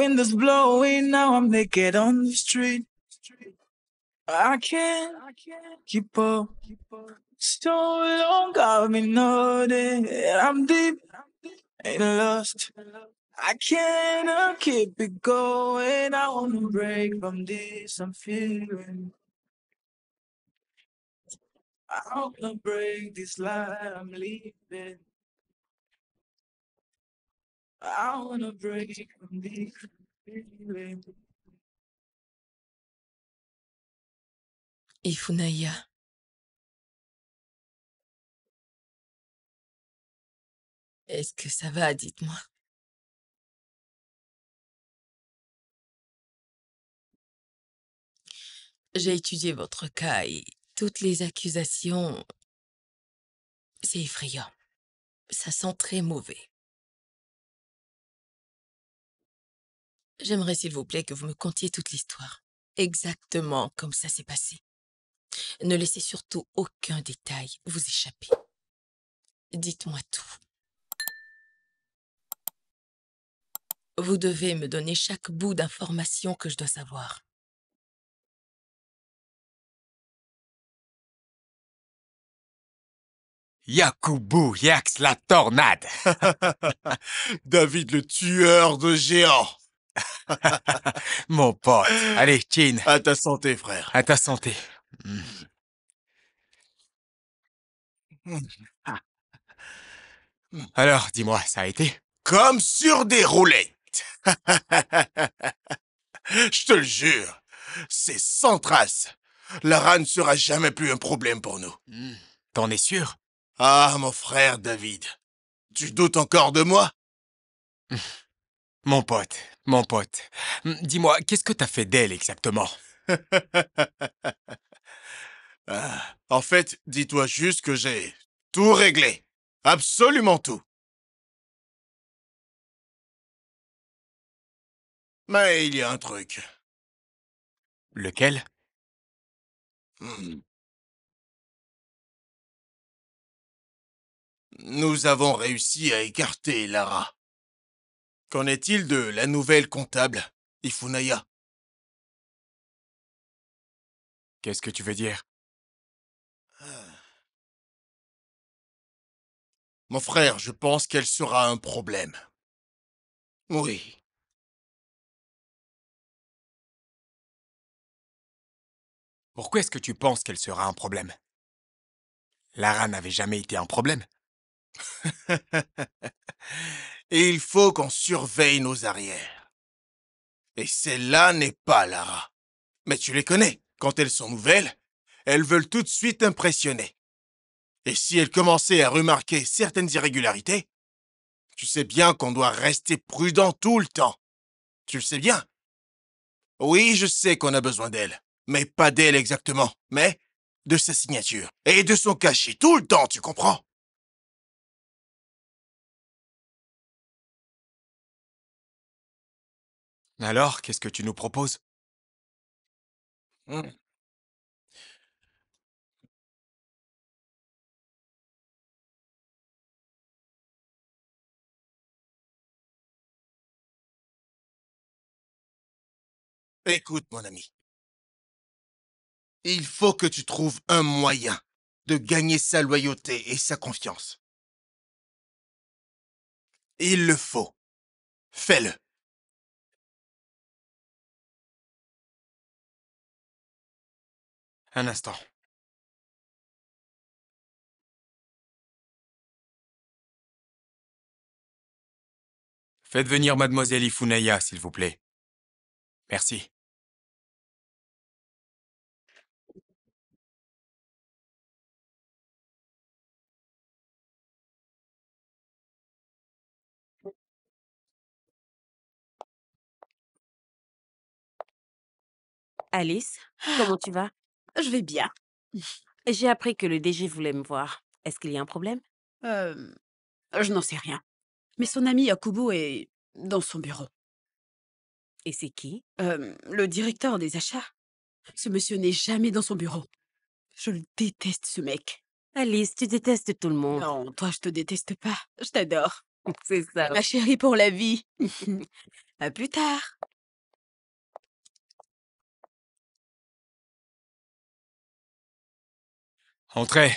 wind is blowing, now I'm naked on the street. I can't keep up. So long, got me nodding. I'm deep in lust. I cannot keep it going. I wanna break from this. I'm feeling. I wanna break this lie I'm leaving. I wanna break from this feeling. Ifunaya, est-ce que ça va, dites-moi? J'ai étudié votre cas et toutes les accusations, c'est effrayant. Ça sent très mauvais. J'aimerais, s'il vous plaît, que vous me contiez toute l'histoire. Exactement comme ça s'est passé. Ne laissez surtout aucun détail vous échapper. Dites-moi tout. Vous devez me donner chaque bout d'information que je dois savoir. Yakubu Yax la tornade. David le tueur de géants. Mon pote. Allez, Chin. À ta santé, frère. À ta santé. Alors, dis-moi, ça a été? Comme sur des roulettes. Je te le jure, c'est sans trace. Lara ne sera jamais plus un problème pour nous. T'en es sûr? Ah, mon frère David, tu doutes encore de moi? Mon pote, mon pote. Dis-moi, qu'est-ce que t'as fait d'elle exactement? En fait, dis-toi juste que j'ai tout réglé. Absolument tout. Mais il y a un truc. Lequel? Nous avons réussi à écarter Lara. Qu'en est-il de la nouvelle comptable, Ifunaya? Qu'est-ce que tu veux dire? Mon frère, je pense qu'elle sera un problème. Oui. Pourquoi est-ce que tu penses qu'elle sera un problème? Lara n'avait jamais été un problème. Et il faut qu'on surveille nos arrières. Et celle-là n'est pas Lara. Mais tu les connais. Quand elles sont nouvelles, elles veulent tout de suite impressionner. Et si elles commençaient à remarquer certaines irrégularités, tu sais bien qu'on doit rester prudent tout le temps. Tu le sais bien. Oui, je sais qu'on a besoin d'elle. Mais pas d'elle exactement. Mais de sa signature. Et de son cachet tout le temps, tu comprends? Alors, qu'est-ce que tu nous proposes? Écoute, mon ami. Il faut que tu trouves un moyen de gagner sa loyauté et sa confiance. Il le faut. Fais-le. Un instant. Faites venir Mademoiselle Ifunaya, s'il vous plaît. Merci. Alice, comment tu vas? Je vais bien. J'ai appris que le DG voulait me voir. Est-ce qu'il y a un problème? Je n'en sais rien. Mais son ami Yakubu est dans son bureau. Et c'est qui? Le directeur des achats. Ce monsieur n'est jamais dans son bureau. Je le déteste, ce mec. Alice, tu détestes tout le monde. Non, toi, je te déteste pas. Je t'adore. C'est ça. Ma chérie pour la vie. À plus tard. Entrez.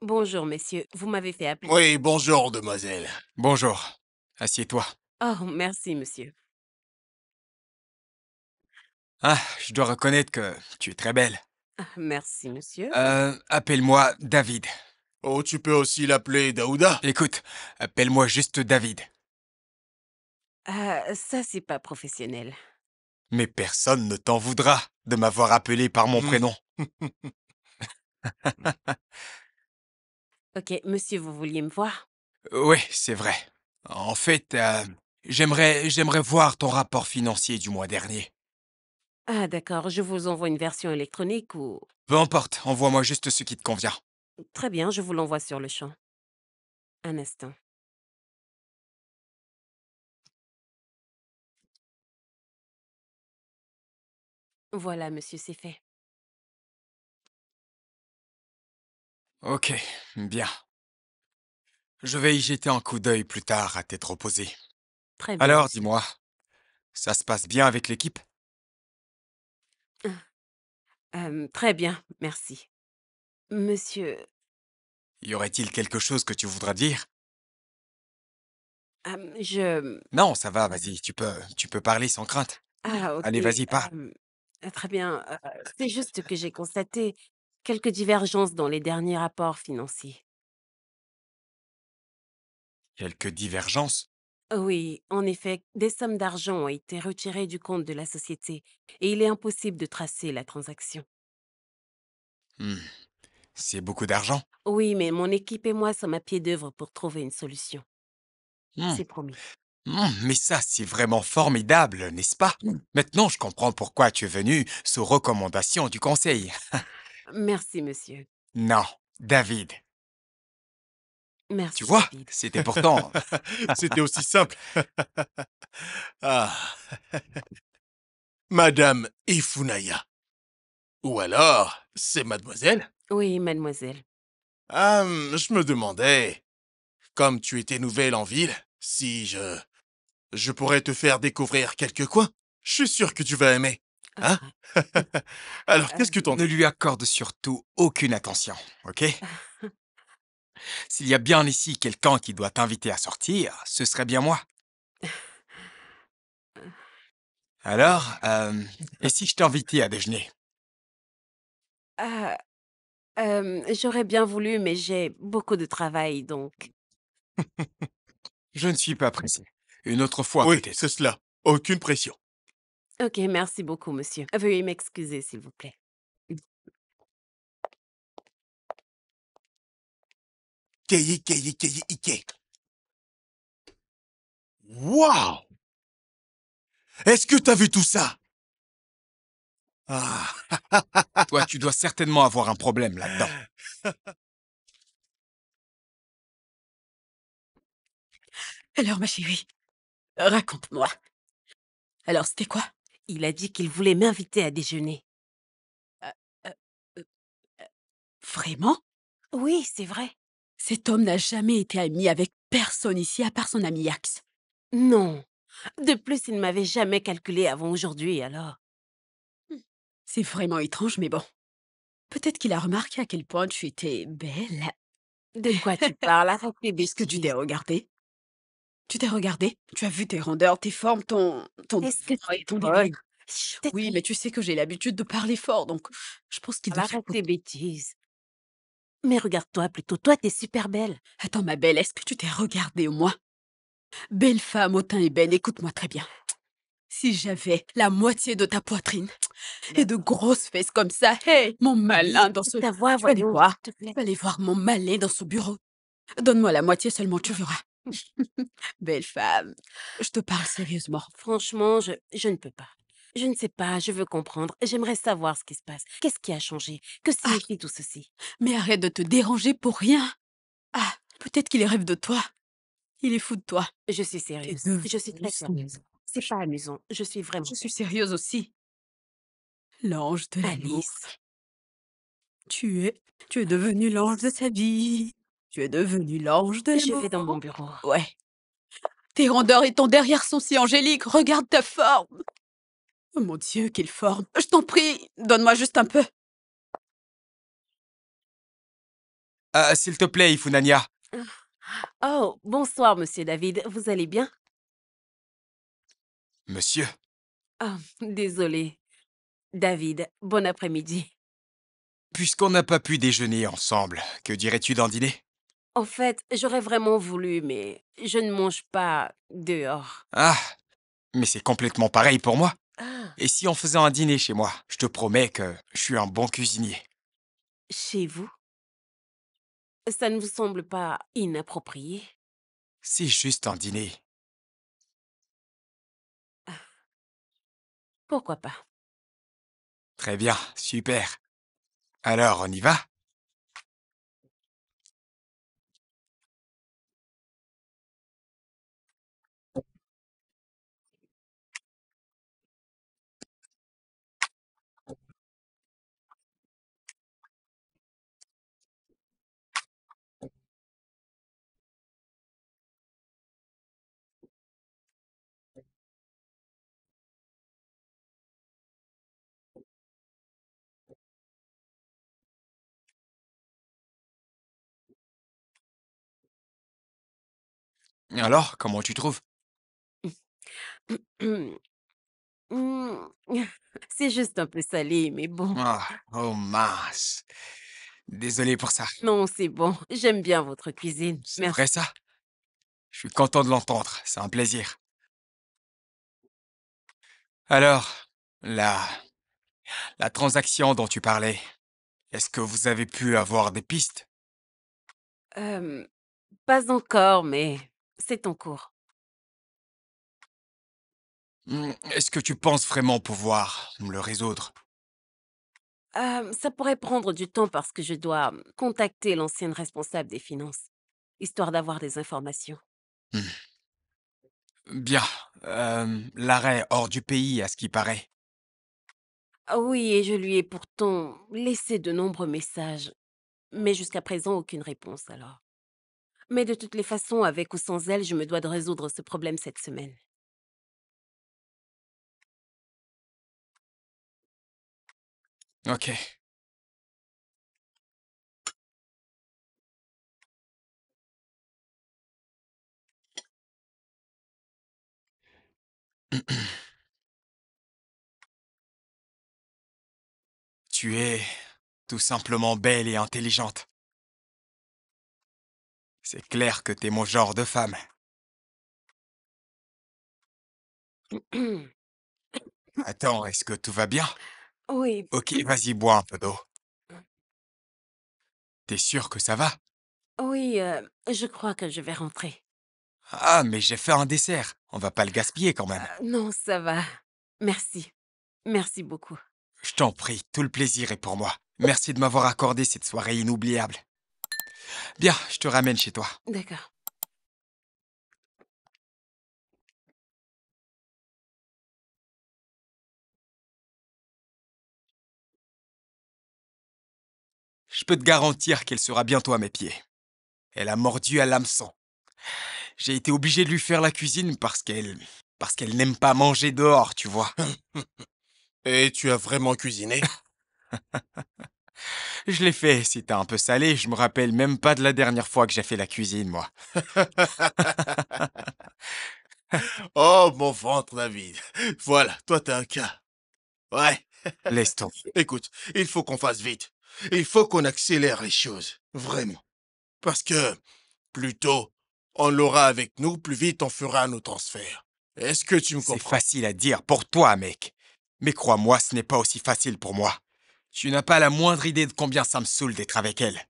Bonjour, messieurs. Vous m'avez fait appeler. Oui, bonjour, demoiselle. Bonjour. Assieds-toi. Oh, merci, monsieur. Ah, je dois reconnaître que tu es très belle. Ah, merci, monsieur. Appelle-moi David. Oh, tu peux aussi l'appeler Daouda. Écoute, appelle-moi juste David. Ah, ça, c'est pas professionnel. Mais personne ne t'en voudra de m'avoir appelé par mon Hmm. prénom. Ok, monsieur, vous vouliez me voir? Oui, c'est vrai. En fait, j'aimerais voir ton rapport financier du mois dernier. Ah, d'accord. Je vous envoie une version électronique ou... Peu importe, envoie-moi juste ce qui te convient. Très bien, je vous l'envoie sur le champ. Un instant. Voilà, monsieur, c'est fait. Ok, bien. Je vais y jeter un coup d'œil plus tard à tête reposée. Très bien, Alors, monsieur. dis-moi, ça se passe bien avec l'équipe? Très bien, merci. Monsieur, Y aurait-il quelque chose que tu voudras dire? je... Non, ça va, vas-y, tu peux parler sans crainte. Ah, ok. Allez, vas-y, parle. Très bien. C'est juste que j'ai constaté quelques divergences dans les derniers rapports financiers. Quelques divergences? Oui, en effet, des sommes d'argent ont été retirées du compte de la société et il est impossible de tracer la transaction. Hmm, c'est beaucoup d'argent. Oui, mais mon équipe et moi sommes à pied d'œuvre pour trouver une solution. Hmm, C'est promis. mais ça, c'est vraiment formidable, n'est-ce pas? Maintenant, je comprends pourquoi tu es venu sous recommandation du conseil. Merci, monsieur. Non, David. Tu Merci, vois, David. c'était pourtant... C'était aussi simple. Ah, Madame Ifunaya. Ou alors, c'est mademoiselle? Oui, mademoiselle. Ah, je me demandais, comme tu étais nouvelle en ville, si je pourrais te faire découvrir quelques coins. Je suis sûr que tu vas aimer. Hein? Ah, Alors, euh, qu'est-ce que t'en Ne dis? lui accorde surtout aucune attention, ok? S'il y a bien ici quelqu'un qui doit t'inviter à sortir, ce serait bien moi. Alors, et si je t'invitais à déjeuner? ah, j'aurais bien voulu, mais j'ai beaucoup de travail, donc... Je ne suis pas pressé. Une autre fois, Oui, c'est peut-être. cela. Aucune pression. Ok, merci beaucoup, monsieur. Veuillez m'excuser, s'il vous plaît. Keyi, keyi, keyi, ike. Waouh! Est-ce que t'as vu tout ça? Ah, Toi, tu dois certainement avoir un problème là-dedans. Alors, ma chérie, raconte-moi. Alors, c'était quoi? Il a dit qu'il voulait m'inviter à déjeuner. Euh, euh, euh, Vraiment? Oui, c'est vrai. Cet homme n'a jamais été ami avec personne ici à part son ami Yax. Non. De plus, il ne m'avait jamais calculé avant aujourd'hui, alors. C'est vraiment étrange, mais bon. Peut-être qu'il a remarqué à quel point tu étais belle. De quoi tu parles? Arrête tes Est-ce que tu t'es bêtises. regardée? Tu t'es regardée? Tu as vu tes rondeurs, tes formes, ton Est-ce que devant tu et es ton folle? dégaine. Chut, Oui, tais-toi. mais tu sais que j'ai l'habitude de parler fort, donc je pense qu'il devrait Arrête tes écouter. bêtises. Mais regarde-toi plutôt. Toi, t'es super belle. Attends, ma belle, est-ce que tu t'es regardée au moins? Belle femme au teint ébène, écoute-moi très bien. Si j'avais la moitié de ta poitrine et de grosses fesses comme ça, hey, mon malin dans ce... Ta voix, Tu vas aller voyons, voir. s'il te Tu plaît. vas aller voir mon malin dans ce bureau. Donne-moi la moitié seulement, tu verras. Belle femme, je te parle sérieusement. Franchement, je ne peux pas. Je ne sais pas, je veux comprendre. J'aimerais savoir ce qui se passe. Qu'est-ce qui a changé? Que Ah, signifie tout ceci? mais arrête de te déranger pour rien. Ah, peut-être qu'il rêve de toi. Il est fou de toi. Je suis T'es sérieuse. Je suis devenu très sérieuse. C'est pas amusant. Je suis vraiment Je suis sérieuse. sérieuse aussi. L'ange de l'amour. Alice, Tu es devenu l'ange de sa vie. Tu es devenu l'ange de Je vais dans l'amour. mon bureau. Ouais. Tes rondeurs et ton derrière sont si angéliques. Regarde ta forme. Oh mon Dieu, quelle forme. Je t'en prie, donne-moi juste un peu. S'il te plaît, Ifunanya. Oh, bonsoir, monsieur David. Vous allez bien? Monsieur, Ah, désolé. David, bon après-midi. puisqu'on n'a pas pu déjeuner ensemble, que dirais-tu d'en dîner? En fait, j'aurais vraiment voulu, mais je ne mange pas dehors. Ah, mais c'est complètement pareil pour moi. Ah, Et si on faisait un dîner chez moi? Je te promets que je suis un bon cuisinier. chez vous? Ça ne vous semble pas inapproprié? C'est juste un dîner. Pourquoi pas? Très bien, super. Alors, on y va? Alors, comment tu trouves? Hmm, c'est juste un peu salé, mais bon. Ah, oh mince. Désolé pour ça. Non, c'est bon. J'aime bien votre cuisine. C'est vrai Merci. ça? Je suis content de l'entendre, c'est un plaisir. Alors, la transaction dont tu parlais, est-ce que vous avez pu avoir des pistes? Euh, Pas encore, mais c'est en cours. Est-ce que tu penses vraiment pouvoir le résoudre? Ça pourrait prendre du temps parce que je dois contacter l'ancienne responsable des finances, histoire d'avoir des informations. Hmm. Bien. L'arrêt hors du pays, à ce qui paraît. Ah oui, et je lui ai pourtant laissé de nombreux messages, mais jusqu'à présent, aucune réponse alors. Mais de toutes les façons, avec ou sans elle, je me dois de résoudre ce problème cette semaine. Ok. Tu es tout simplement belle et intelligente. C'est clair que t'es mon genre de femme. Attends, est-ce que tout va bien? Oui, Ok, vas-y, bois un peu d'eau. T'es sûr que ça va? oui, je crois que je vais rentrer. Ah, mais j'ai fait un dessert. On va pas le gaspiller quand même. Non, ça va. Merci. Merci beaucoup. Je t'en prie, tout le plaisir est pour moi. Merci de m'avoir accordé cette soirée inoubliable. Bien, je te ramène chez toi. D'accord. Je peux te garantir qu'elle sera bientôt à mes pieds. Elle a mordu à l'hameçon. J'ai été obligé de lui faire la cuisine parce qu'elle n'aime pas manger dehors, tu vois. Et tu as vraiment cuisiné? Je l'ai fait, c'était un peu salé, je me rappelle même pas de la dernière fois que j'ai fait la cuisine, moi. Oh, mon ventre, David. Voilà, toi, t'as un cas. Ouais. Laisse tomber. Écoute, il faut qu'on fasse vite. Il faut qu'on accélère les choses. Vraiment. Parce que plus tôt on l'aura avec nous, plus vite on fera nos transferts. Est-ce que tu me C'est comprends? facile à dire pour toi, mec. Mais crois-moi, ce n'est pas aussi facile pour moi. Tu n'as pas la moindre idée de combien ça me saoule d'être avec elle.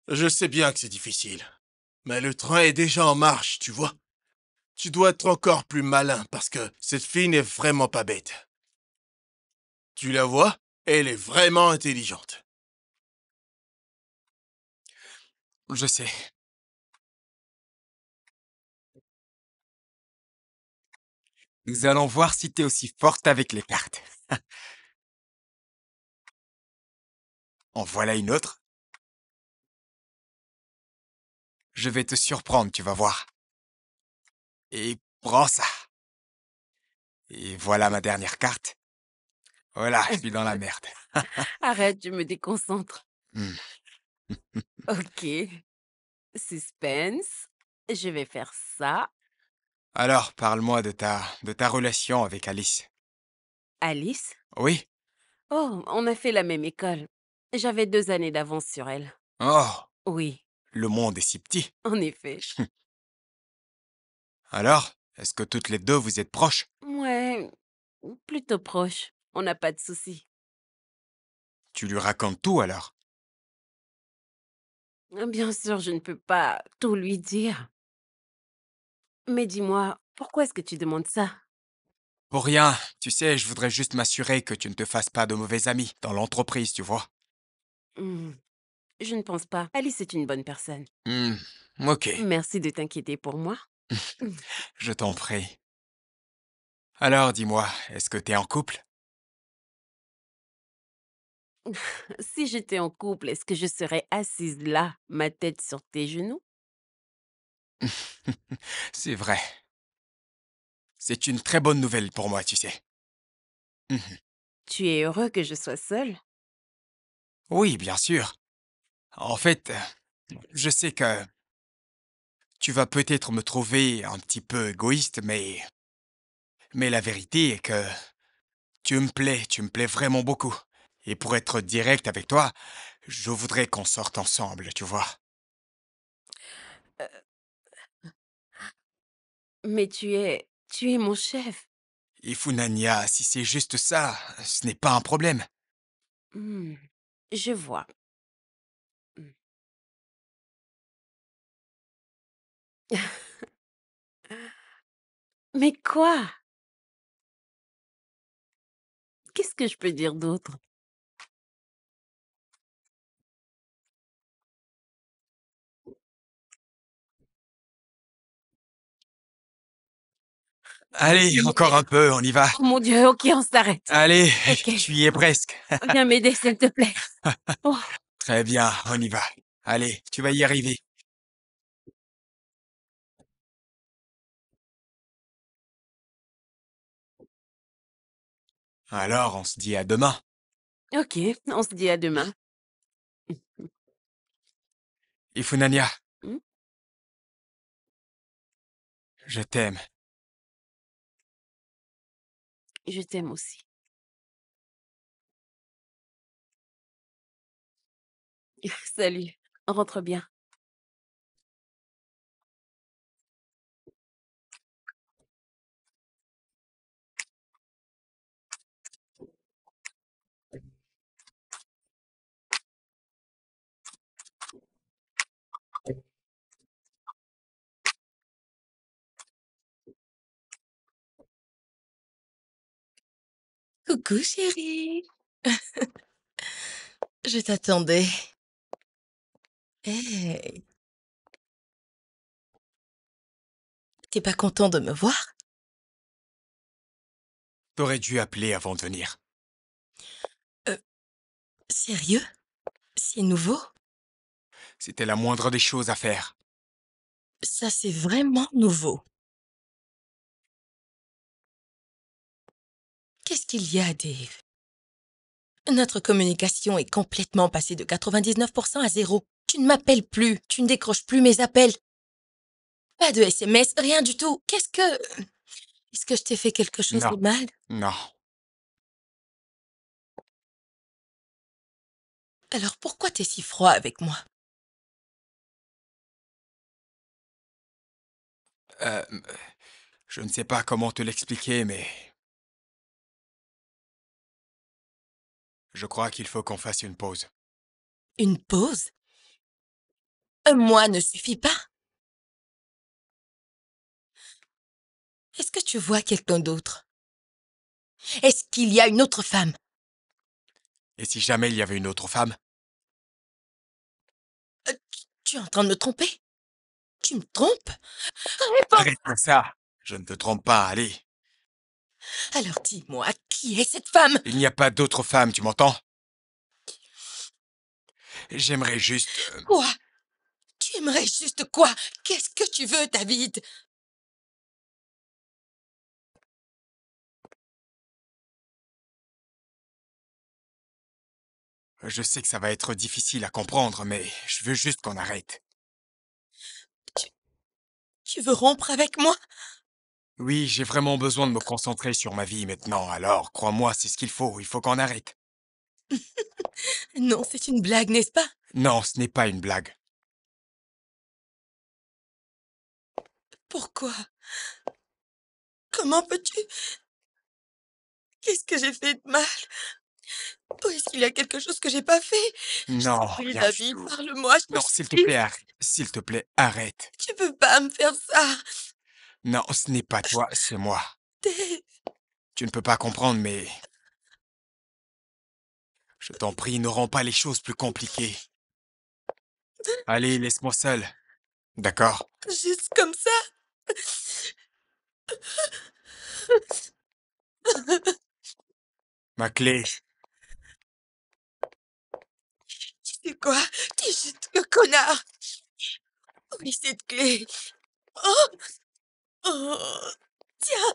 Je sais bien que c'est difficile. Mais le train est déjà en marche, tu vois. Tu dois être encore plus malin parce que cette fille n'est vraiment pas bête. Tu la vois? Elle est vraiment intelligente. Je sais. Nous allons voir si t'es aussi forte avec les cartes. En voilà une autre. Je vais te surprendre, tu vas voir. Et prends ça. Et voilà ma dernière carte. Voilà, je suis dans la merde. Arrête, je me déconcentre. Hmm. Ok. Suspense. Je vais faire ça. Alors, parle-moi de ta relation avec Alice. Alice? Oui? Oh, on a fait la même école. J'avais 2 années d'avance sur elle. Oh, Oui, le monde est si petit. en effet. Alors, est-ce que toutes les deux vous êtes proches? Ouais, plutôt proche. On n'a pas de soucis. Tu lui racontes tout alors? Bien sûr, je ne peux pas tout lui dire. Mais dis-moi, pourquoi est-ce que tu demandes ça? Pour rien, tu sais, je voudrais juste m'assurer que tu ne te fasses pas de mauvais amis dans l'entreprise, tu vois. Hmm, je ne pense pas. Alice est une bonne personne. Hmm, ok, Merci de t'inquiéter pour moi. je t'en prie. Alors, dis-moi, est-ce que t'es en couple? Si j'étais en couple, est-ce que je serais assise là, ma tête sur tes genoux? C'est vrai. C'est une très bonne nouvelle pour moi, tu sais. Mhm. Tu es heureux que je sois seule? Oui, bien sûr. En fait, je sais que tu vas peut-être me trouver un petit peu égoïste, mais la vérité est que tu me plais vraiment beaucoup. Et pour être direct avec toi, je voudrais qu'on sorte ensemble, tu vois. Mais tu es mon chef. Et Funania, si c'est juste ça, ce n'est pas un problème. Hmm, je vois. Hmm. Mais quoi? Qu'est-ce que je peux dire d'autre? Allez, encore un peu, on y va. Oh mon Dieu, ok, on s'arrête. Allez, Ok, tu y es presque. viens m'aider, s'il te plaît. Oh, Très bien, on y va. Allez, tu vas y arriver. Alors, on se dit à demain. ok, on se dit à demain. Et Funania, Hmm, je t'aime. je t'aime aussi. Salut, rentre bien. Coucou chérie. Je t'attendais. Hey, t'es pas content de me voir? T'aurais dû appeler avant de venir. Euh, Sérieux? C'est nouveau? C'était la moindre des choses à faire. Ça, c'est vraiment nouveau. Qu'est-ce qu'il y a, Dave? Notre communication est complètement passée de 99% à zéro. Tu ne m'appelles plus, tu ne décroches plus mes appels. Pas de SMS, rien du tout. Est-ce que je t'ai fait quelque chose de Non, mal? non. Alors pourquoi t'es si froid avec moi? Euh, je ne sais pas comment te l'expliquer, mais je crois qu'il faut qu'on fasse une pause. Une pause? Un mois ne suffit pas? Est-ce que tu vois quelqu'un d'autre? Est-ce qu'il y a une autre femme? Et si jamais il y avait une autre femme? Tu es en train de me tromper? Tu me trompes? Arrête ça! Je ne te trompe pas, allez. Alors dis-moi, qui est cette femme? Il n'y a pas d'autre femme, tu m'entends? j'aimerais juste... Quoi? Tu aimerais juste quoi? Qu'est-ce que tu veux, David? Je sais que ça va être difficile à comprendre, mais je veux juste qu'on arrête. Tu veux rompre avec moi? Oui, j'ai vraiment besoin de me concentrer sur ma vie maintenant, alors crois-moi, c'est ce qu'il faut qu'on arrête. Non, c'est une blague, n'est-ce pas? Non, ce n'est pas une blague. Pourquoi? Comment peux-tu? Qu'est-ce que j'ai fait de mal? Ou est-ce qu'il y a quelque chose que j'ai pas fait? Je Non, t'en prie, rien du David, tout. parle-moi, je te Non, s'il te supplie. plaît, arrête. S'il te plaît, arrête. Tu peux pas me faire ça. Non, ce n'est pas toi, c'est moi. Dave, Tu ne peux pas comprendre, mais je t'en prie, ne rends pas les choses plus compliquées. Allez, laisse-moi seul. D'accord? juste comme ça. Ma clé. Tu sais quoi? Tu es juste le connard. Oui, cette clé. Oh, oh. Tiens.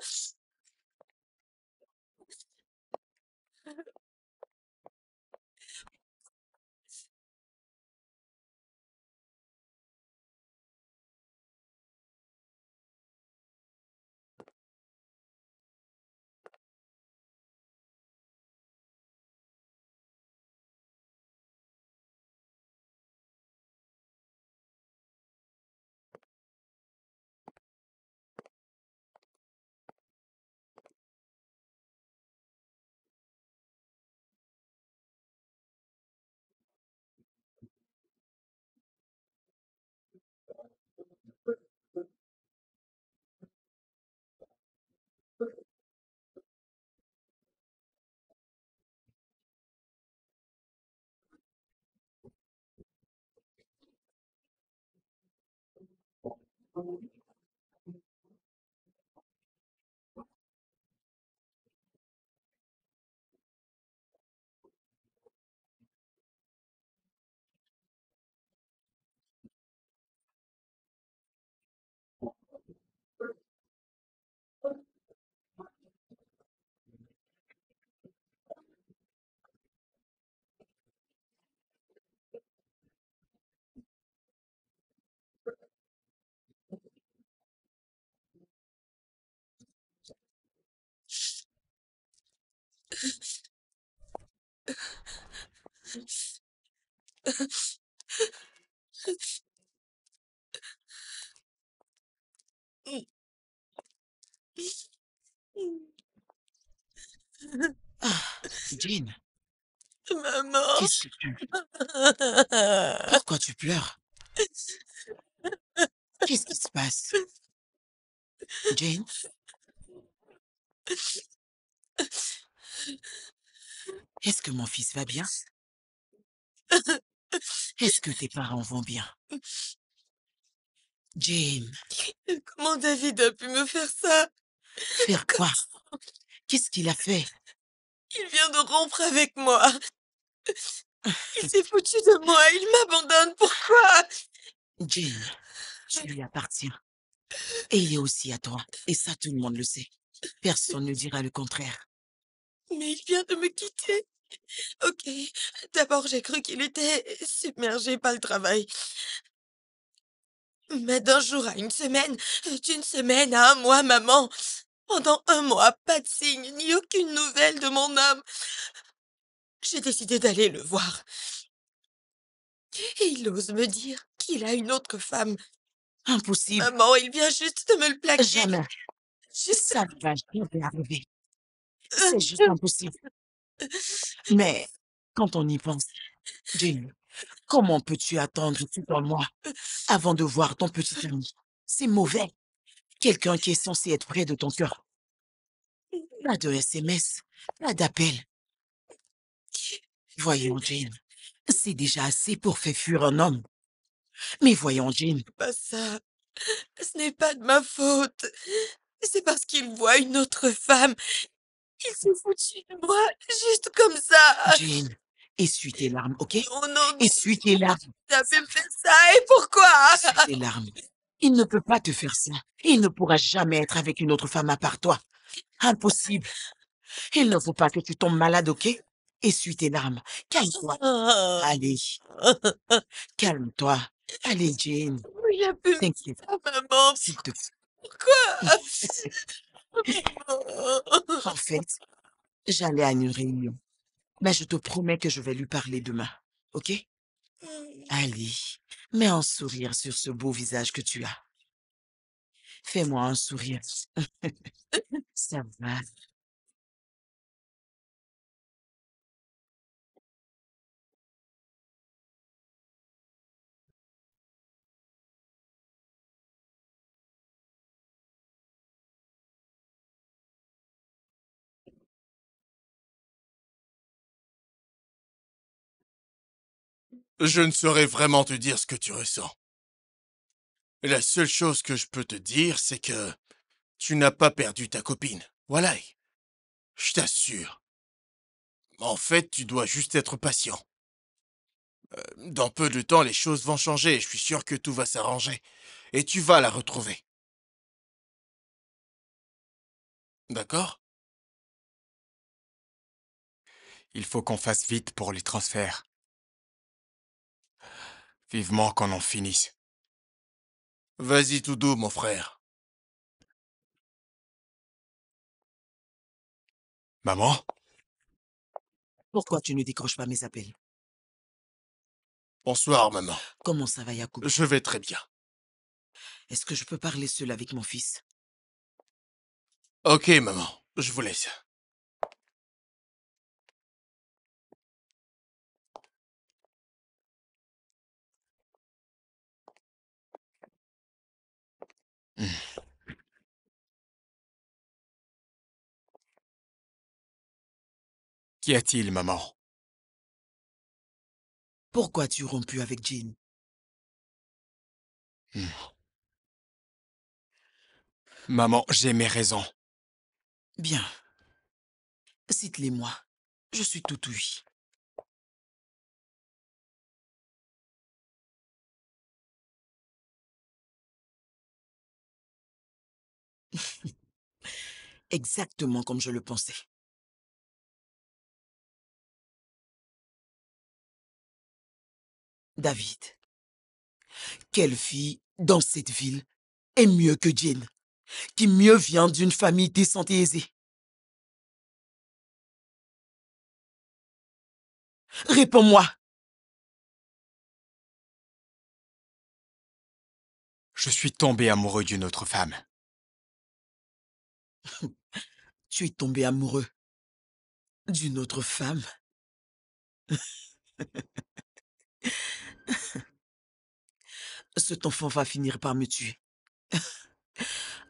Ah, Jean, Maman. qu'est-ce que tu... Pourquoi tu pleures? Qu'est-ce qui se passe? Jane, est-ce que mon fils va bien? Est-ce que tes parents vont bien? Jane, Comment David a pu me faire ça? faire quoi? Qu'est-ce qu'il a fait? Il vient de rompre avec moi. Il s'est foutu de moi. Il m'abandonne. Pourquoi? Jane, tu lui appartiens. Et il est aussi à toi. Et ça, tout le monde le sait. Personne ne dira le contraire. Mais il vient de me quitter. Ok. D'abord, j'ai cru qu'il était submergé par le travail. Mais d'un jour à une semaine, d'une semaine à un mois, maman. Pendant un mois, pas de signe, ni aucune nouvelle de mon homme. J'ai décidé d'aller le voir. Et il ose me dire qu'il a une autre femme. Impossible. Maman, il vient juste de me le plaquer. Jamais. Juste... Ça ne va jamais arriver. C'est juste impossible. Mais quand on y pense, Jane, comment peux-tu attendre tout un mois avant de voir ton petit ami? C'est mauvais. Quelqu'un qui est censé être près de ton cœur. Pas de SMS, pas d'appel. Voyons, Jane, c'est déjà assez pour faire fuir un homme. Mais voyons, Jane, Pas ça. Ce n'est pas de ma faute. C'est parce qu'il voit une autre femme. Il s'est foutu de moi, juste comme ça. Jane, Essuie tes larmes, ok? Non, non, non, Essuie tes larmes. t'as pu me faire ça, et pourquoi? Essuie tes larmes. Il ne peut pas te faire ça. Il ne pourra jamais être avec une autre femme à part toi. Impossible. Il ne faut pas que tu tombes malade, ok? Essuie tes larmes. Calme-toi. Allez, calme-toi. Allez, Jane. Il a pu me T'inquiète, faire, maman. s'il te plaît. Pourquoi? En fait, j'allais à une réunion. Mais je te promets que je vais lui parler demain, ok? Allez, mets un sourire sur ce beau visage que tu as. Fais-moi un sourire. Ça va. Je ne saurais vraiment te dire ce que tu ressens. La seule chose que je peux te dire, c'est que tu n'as pas perdu ta copine. Voilà, je t'assure. En fait, tu dois juste être patient. Dans peu de temps, les choses vont changer et je suis sûr que tout va s'arranger. Et tu vas la retrouver. D'accord? Il faut qu'on fasse vite pour les transferts. Vivement qu'on en finisse. Vas-y tout doux, mon frère. Maman? Pourquoi tu ne décroches pas mes appels? Bonsoir, maman. Comment ça va, Yacoub? Je vais très bien. Est-ce que je peux parler seul avec mon fils? Ok, maman. Je vous laisse. Qu'y a-t-il, maman? Pourquoi as-tu rompu avec Jean? Maman, j'ai mes raisons. Bien. Cite-les-moi. Je suis tout oui. Exactement comme je le pensais. David, quelle fille dans cette ville est mieux que Jane, qui mieux vient d'une famille décente et aisée? Réponds-moi. Je suis tombé amoureux d'une autre femme. Tu es tombé amoureux d'une autre femme? Cet enfant va finir par me tuer.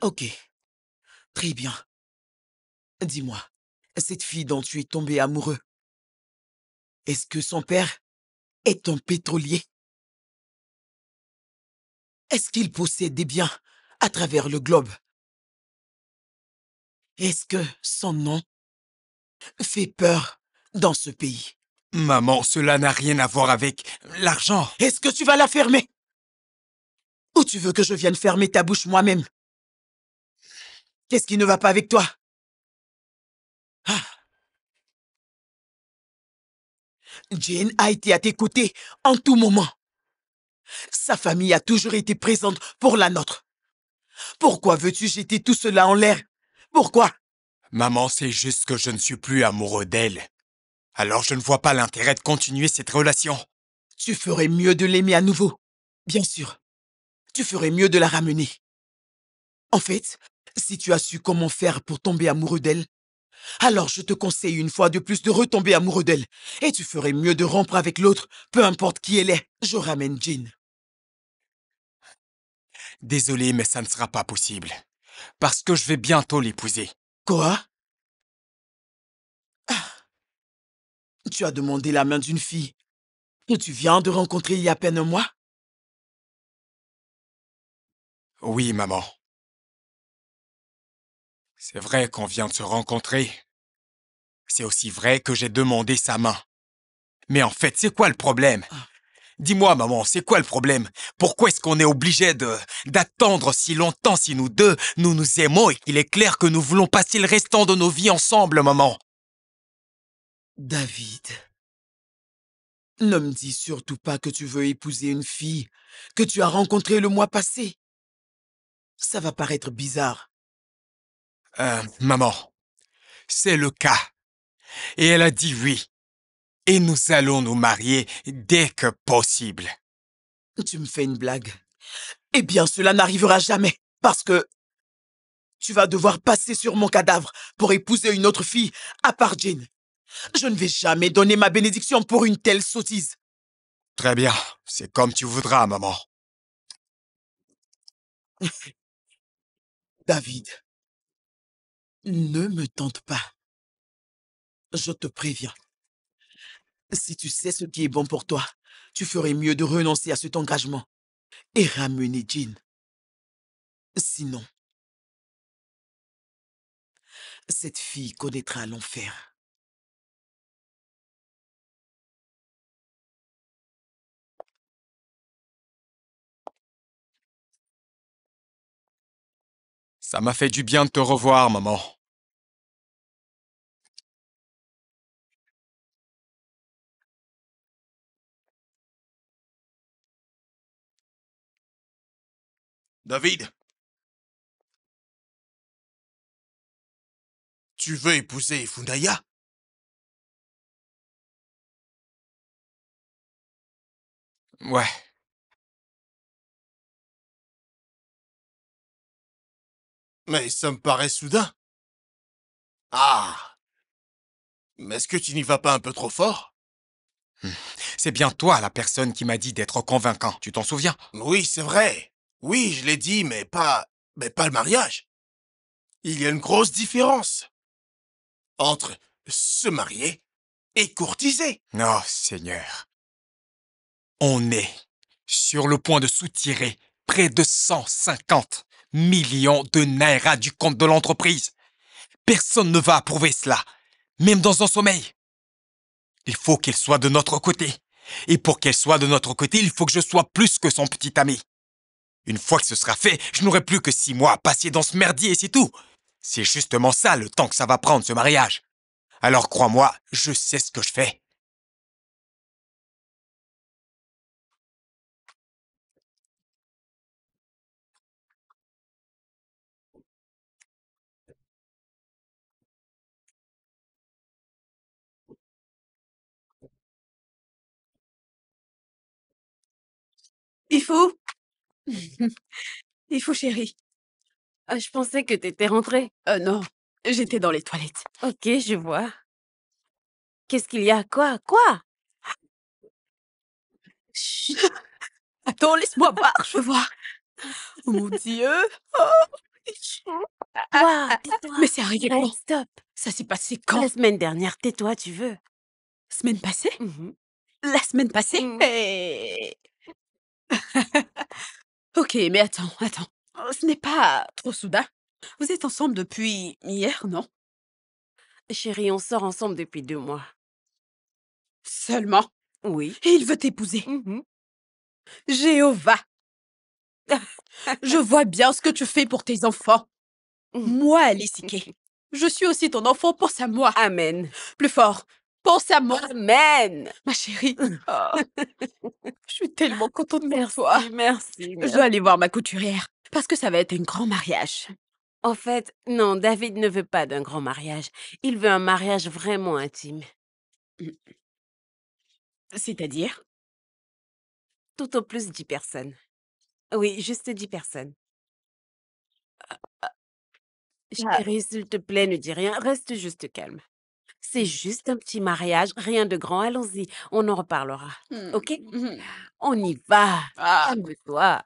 Ok, très bien. Dis-moi, cette fille dont tu es tombé amoureux, est-ce que son père est un pétrolier? Est-ce qu'il possède des biens à travers le globe? Est-ce que son nom fait peur dans ce pays? Maman, cela n'a rien à voir avec l'argent. Est-ce que tu vas la fermer? Ou tu veux que je vienne fermer ta bouche moi-même? Qu'est-ce qui ne va pas avec toi? Ah. Jane a été à tes côtés en tout moment. Sa famille a toujours été présente pour la nôtre. Pourquoi veux-tu jeter tout cela en l'air? Pourquoi? Maman, c'est juste que je ne suis plus amoureux d'elle. Alors je ne vois pas l'intérêt de continuer cette relation. Tu ferais mieux de l'aimer à nouveau. Bien sûr. Tu ferais mieux de la ramener. En fait, si tu as su comment faire pour tomber amoureux d'elle, alors je te conseille une fois de plus de retomber amoureux d'elle. Et tu ferais mieux de rompre avec l'autre, peu importe qui elle est. Je ramène Jane. Désolé, mais ça ne sera pas possible. Parce que je vais bientôt l'épouser. Quoi? Tu as demandé la main d'une fille que tu viens de rencontrer il y a à peine un mois? Oui, maman. C'est vrai qu'on vient de se rencontrer. C'est aussi vrai que j'ai demandé sa main. Mais en fait, c'est quoi le problème? Dis-moi, maman, c'est quoi le problème? Pourquoi est-ce qu'on est obligé d'attendre si longtemps si nous deux, nous nous aimons et qu'il est clair que nous voulons passer le restant de nos vies ensemble, maman? David, ne me dis surtout pas que tu veux épouser une fille que tu as rencontrée le mois passé. Ça va paraître bizarre. Maman, c'est le cas. Et elle a dit oui. Et nous allons nous marier dès que possible. Tu me fais une blague. Eh bien, cela n'arrivera jamais, parce que tu vas devoir passer sur mon cadavre pour épouser une autre fille, à part Jane. Je ne vais jamais donner ma bénédiction pour une telle sottise. Très bien, c'est comme tu voudras, maman. David, ne me tente pas. Je te préviens. Si tu sais ce qui est bon pour toi, tu ferais mieux de renoncer à cet engagement et ramener Jean. Sinon, cette fille connaîtra l'enfer. Ça m'a fait du bien de te revoir, maman. David, tu veux épouser Fundaya? Ouais, Mais ça me paraît soudain. Ah, mais est-ce que tu n'y vas pas un peu trop fort? c'est bien toi la personne qui m'a dit d'être convaincant, tu t'en souviens? Oui, c'est vrai. Oui, je l'ai dit, mais pas le mariage. Il y a une grosse différence entre se marier et courtiser. Oh, Seigneur. On est sur le point de soutirer près de 150 millions de naira du compte de l'entreprise. Personne ne va approuver cela, même dans son sommeil. Il faut qu'elle soit de notre côté. Et pour qu'elle soit de notre côté, il faut que je sois plus que son petit ami. Une fois que ce sera fait, je n'aurai plus que 6 mois à passer dans ce merdier et c'est tout. C'est justement ça le temps que ça va prendre, ce mariage. Alors crois-moi, je sais ce que je fais. Il faut. Il faut, chérie. Ah, je pensais que t'étais rentrée. Non, j'étais dans les toilettes. Ok, je vois. Qu'est-ce qu'il y a? Quoi? Quoi? Chut. Attends, laisse-moi voir, je veux voir. Oh mon Dieu. Oh. Toi, tais-toi. Mais c'est arrivé Arrête, quand? stop. Ça s'est passé quand? La semaine dernière, tais-toi, tu veux. Semaine passée? Mhm. La semaine passée? Mm. Eh. Ok, mais attends. Ce n'est pas trop soudain. Vous êtes ensemble depuis hier, non? Chérie, on sort ensemble depuis 2 mois. Seulement. Oui. Et il veut t'épouser. Mhm. Jéhovah, je vois bien ce que tu fais pour tes enfants. Mhm. Moi, Alicike, je suis aussi ton enfant, pense à moi. Amen. Plus fort, pense à moi, Amen. ma chérie. Oh, je suis tellement contente pour Merci, toi. merci. Je dois aller voir ma couturière, parce que ça va être un grand mariage. En fait, non, David ne veut pas d'un grand mariage. Il veut un mariage vraiment intime. C'est-à-dire? Tout au plus 10 personnes. Oui, juste 10 personnes. Chérie, s'il te plaît, ne dis rien. Reste juste calme. C'est juste un petit mariage, rien de grand. Allons-y, on en reparlera. Ok? On y va. Ah, Calme-toi.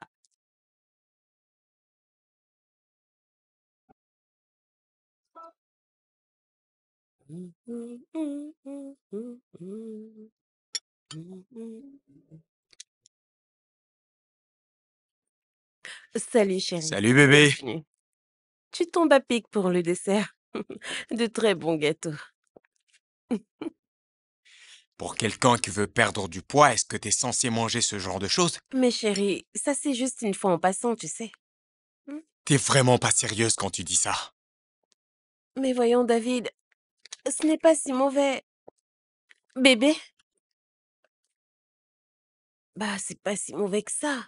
Salut chérie. Salut bébé. Bienvenue. Tu tombes à pic pour le dessert. De très bons gâteaux. Pour quelqu'un qui veut perdre du poids, est-ce que t'es censé manger ce genre de choses? Mais chérie, ça c'est juste une fois en passant, tu sais. T'es vraiment pas sérieuse quand tu dis ça. Mais voyons, David, ce n'est pas si mauvais. Bébé? Bah, c'est pas si mauvais que ça.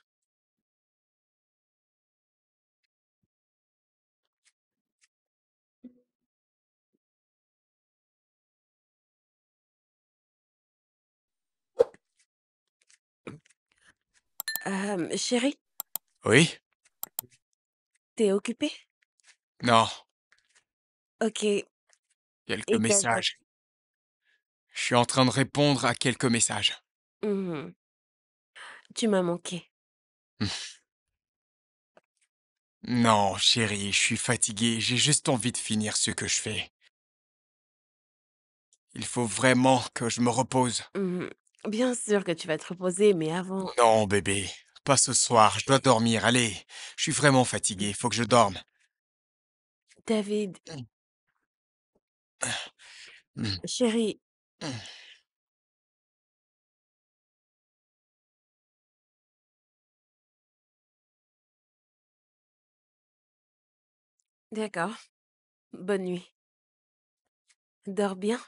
Chérie, Oui? t'es occupée? Non, Ok. quelques Et quel... messages. Je suis en train de répondre à quelques messages. Mhm. Tu m'as manqué. Non, chérie, je suis fatigué, j'ai juste envie de finir ce que je fais. Il faut vraiment que je me repose. Mhm. Bien sûr que tu vas te reposer, mais avant... Non, bébé, pas ce soir, je dois dormir, allez. Je suis vraiment fatigué, il faut que je dorme. David, Hmm. chérie, d'accord. Bonne nuit. Dors bien.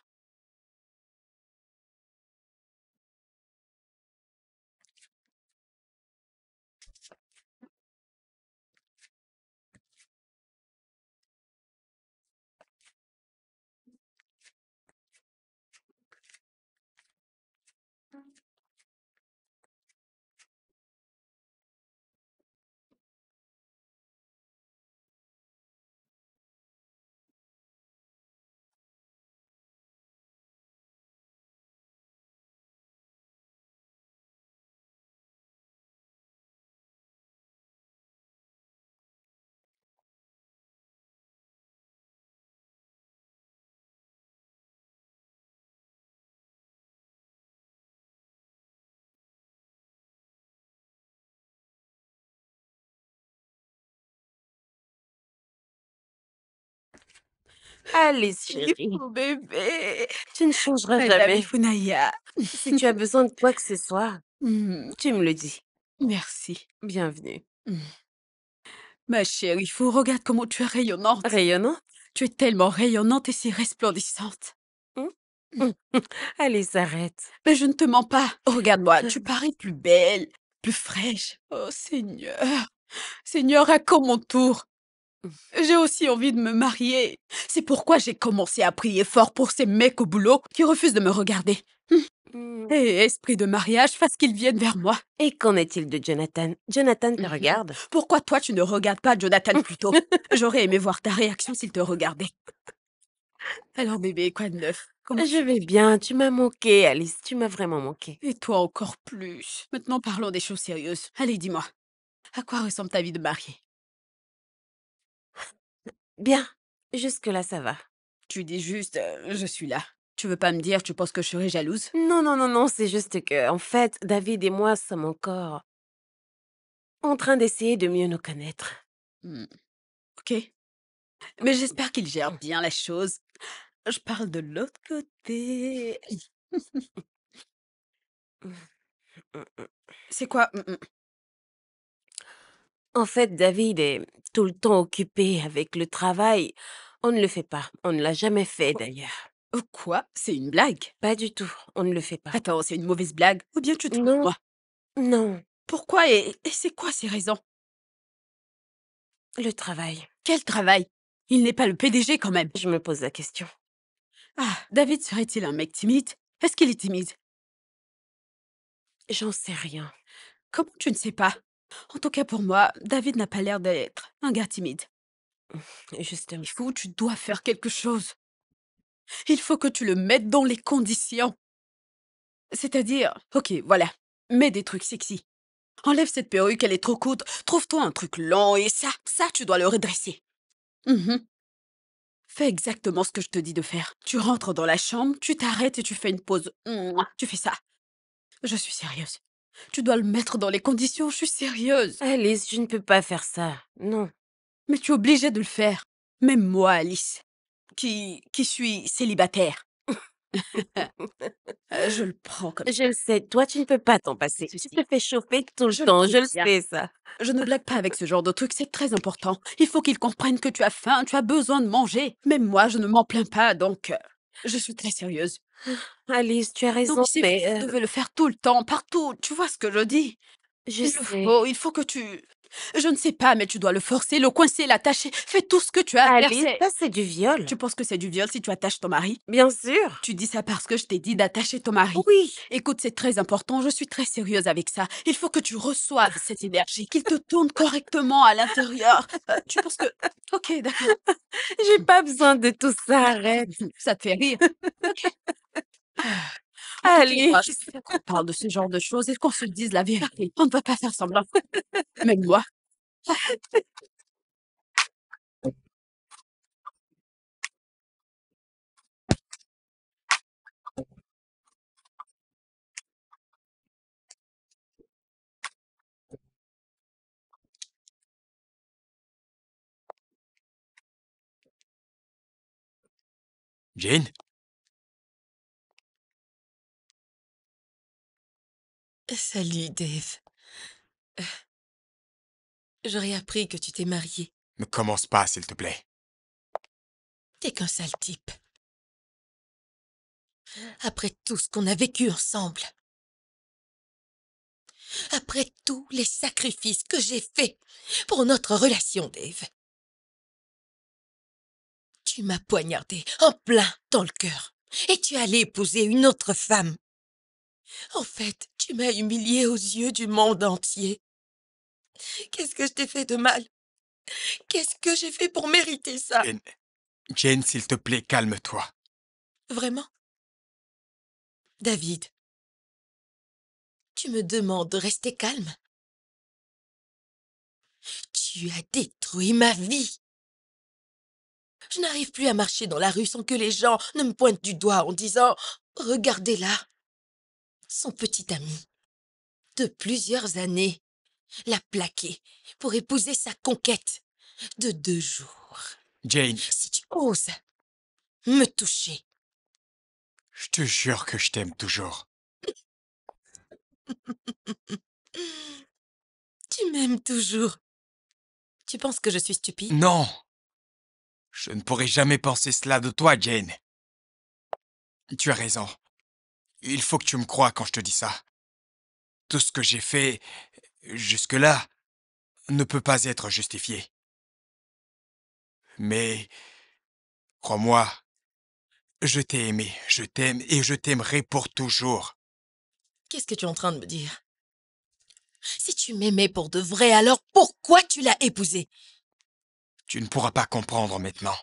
Allez, chérie. Mon bébé. Tu ne changeras Madame jamais. Ifunaya. Si tu as besoin de quoi que ce soit, tu me le dis. Merci. Bienvenue. Ma chérie, fou, regarde comment tu es rayonnante. Rayonnant? Tu es tellement rayonnante et si resplendissante. Allez, s'arrête. Mais je ne te mens pas. Regarde-moi, tu parais plus belle, plus fraîche. Oh Seigneur, Seigneur, à quand mon tour? J'ai aussi envie de me marier. C'est pourquoi j'ai commencé à prier fort pour ces mecs au boulot qui refusent de me regarder. Et esprit de mariage, fasse qu'ils viennent vers moi. Et qu'en est-il de Jonathan? Jonathan te regarde? Pourquoi toi tu ne regardes pas Jonathan plutôt? J'aurais aimé voir ta réaction s'il te regardait. Alors bébé, quoi de neuf? Comment Je vais bien, tu m'as manqué, Alice, tu m'as vraiment manqué. Et toi encore plus. Maintenant parlons des choses sérieuses. Allez, dis-moi. À quoi ressemble ta vie de mariée? Bien, jusque-là ça va. Tu dis juste, je suis là. Tu veux pas me dire, tu penses que je serais jalouse? Non, non, non, non, c'est juste que, en fait, David et moi sommes encore en train d'essayer de mieux nous connaître. Hmm, ok. Mais j'espère qu'il gère bien la chose. Je parle de l'autre côté. C'est quoi? En fait, David est tout le temps occupé avec le travail. On ne le fait pas. On ne l'a jamais fait d'ailleurs. Quoi? C'est une blague? Pas du tout. On ne le fait pas. Attends, c'est une mauvaise blague? Ou bien tu te fous de Non, moi? non, Pourquoi et c'est quoi ces raisons? le travail. Quel travail? Il n'est pas le PDG quand même. Je me pose la question. Ah, David serait-il un mec timide? Est-ce qu'il est timide? J'en sais rien. Comment tu ne sais pas? En tout cas pour moi, David n'a pas l'air d'être un gars timide. Justement. Il faut, tu dois faire quelque chose. Il faut que tu le mettes dans les conditions. C'est-à-dire, ok, voilà, mets des trucs sexy. Enlève cette perruque, elle est trop courte. Trouve-toi un truc long et ça, tu dois le redresser. Mhm. Fais exactement ce que je te dis de faire. Tu rentres dans la chambre, tu t'arrêtes et tu fais une pause. Mouah, tu fais ça. Je suis sérieuse. Tu dois le mettre dans les conditions, je suis sérieuse. Alice, je ne peux pas faire ça. Non. Mais tu es obligée de le faire. Même moi, Alice, qui suis célibataire. Je le prends comme Je le sais, toi, tu ne peux pas t'en passer. Tu ceci. te fais chauffer tout le Je le temps, je le préviens. sais, ça. Je ne blague pas avec ce genre de truc, c'est très important. Il faut qu'ils comprennent que tu as faim, tu as besoin de manger. Même moi, je ne m'en plains pas, donc je suis très sérieuse. Alice, tu as Donc raison, c'est mais vous devez le faire tout le temps, partout. Tu vois ce que je dis? je Il le sais. faut, il faut que tu... Je ne sais pas, mais tu dois le forcer, le coincer, l'attacher. Fais tout ce que tu as à faire. Alice, ça, c'est du viol. Tu penses que c'est du viol si tu attaches ton mari? Bien sûr. Tu dis ça parce que je t'ai dit d'attacher ton mari. Oui. Écoute, c'est très important, je suis très sérieuse avec ça. Il faut que tu reçoives cette énergie, qu'il te tourne correctement à l'intérieur. Tu penses que... Ok, d'accord. J'ai pas besoin de tout ça, arrête. Ça te fait rire. Ok. En tout cas, moi, je Alice. préfère qu'on parle de ce genre de choses et qu'on se dise la vérité. On ne va pas faire semblant. Même moi. Jane? Salut, Dave. J'aurais appris que tu t'es marié. Ne commence pas, s'il te plaît. T'es qu'un sale type. Après tout ce qu'on a vécu ensemble. Après tous les sacrifices que j'ai faits pour notre relation, Dave. Tu m'as poignardé en plein dans le cœur. Et tu allais épouser une autre femme. En fait, tu m'as humiliée aux yeux du monde entier. Qu'est-ce que je t'ai fait de mal? Qu'est-ce que j'ai fait pour mériter ça? Jane, Jane, s'il te plaît, calme-toi. Vraiment? David, tu me demandes de rester calme? Tu as détruit ma vie. Je n'arrive plus à marcher dans la rue sans que les gens ne me pointent du doigt en disant « Regardez-la ». Son petit ami, de plusieurs années, l'a plaqué pour épouser sa conquête de 2 jours. Jane, Si tu oses me toucher, je te jure que je t'aime toujours. tu m'aimes toujours. Tu penses que je suis stupide? Non! Je ne pourrais jamais penser cela de toi, Jane. Tu as raison. Il faut que tu me croies quand je te dis ça. Tout ce que j'ai fait jusque-là ne peut pas être justifié. Mais, crois-moi, je t'ai aimé, je t'aime et je t'aimerai pour toujours. Qu'est-ce que tu es en train de me dire? Si tu m'aimais pour de vrai, alors pourquoi tu l'as épousé? Tu ne pourras pas comprendre maintenant.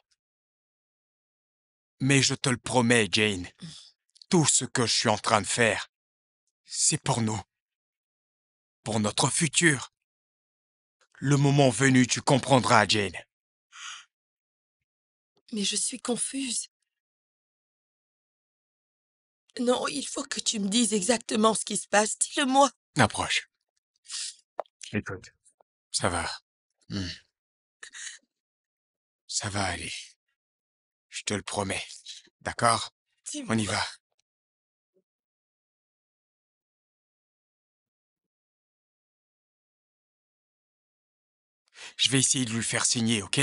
Mais je te le promets, Jane, tout ce que je suis en train de faire, c'est pour nous. Pour notre futur. Le moment venu, tu comprendras, Jane. Mais je suis confuse. Non, il faut que tu me dises exactement ce qui se passe. Dis-le-moi. Approche. Écoute, ça va. Hmm. Ça va aller. Je te le promets. D'accord? Dis-moi. On y va. Je vais essayer de lui faire signer, ok?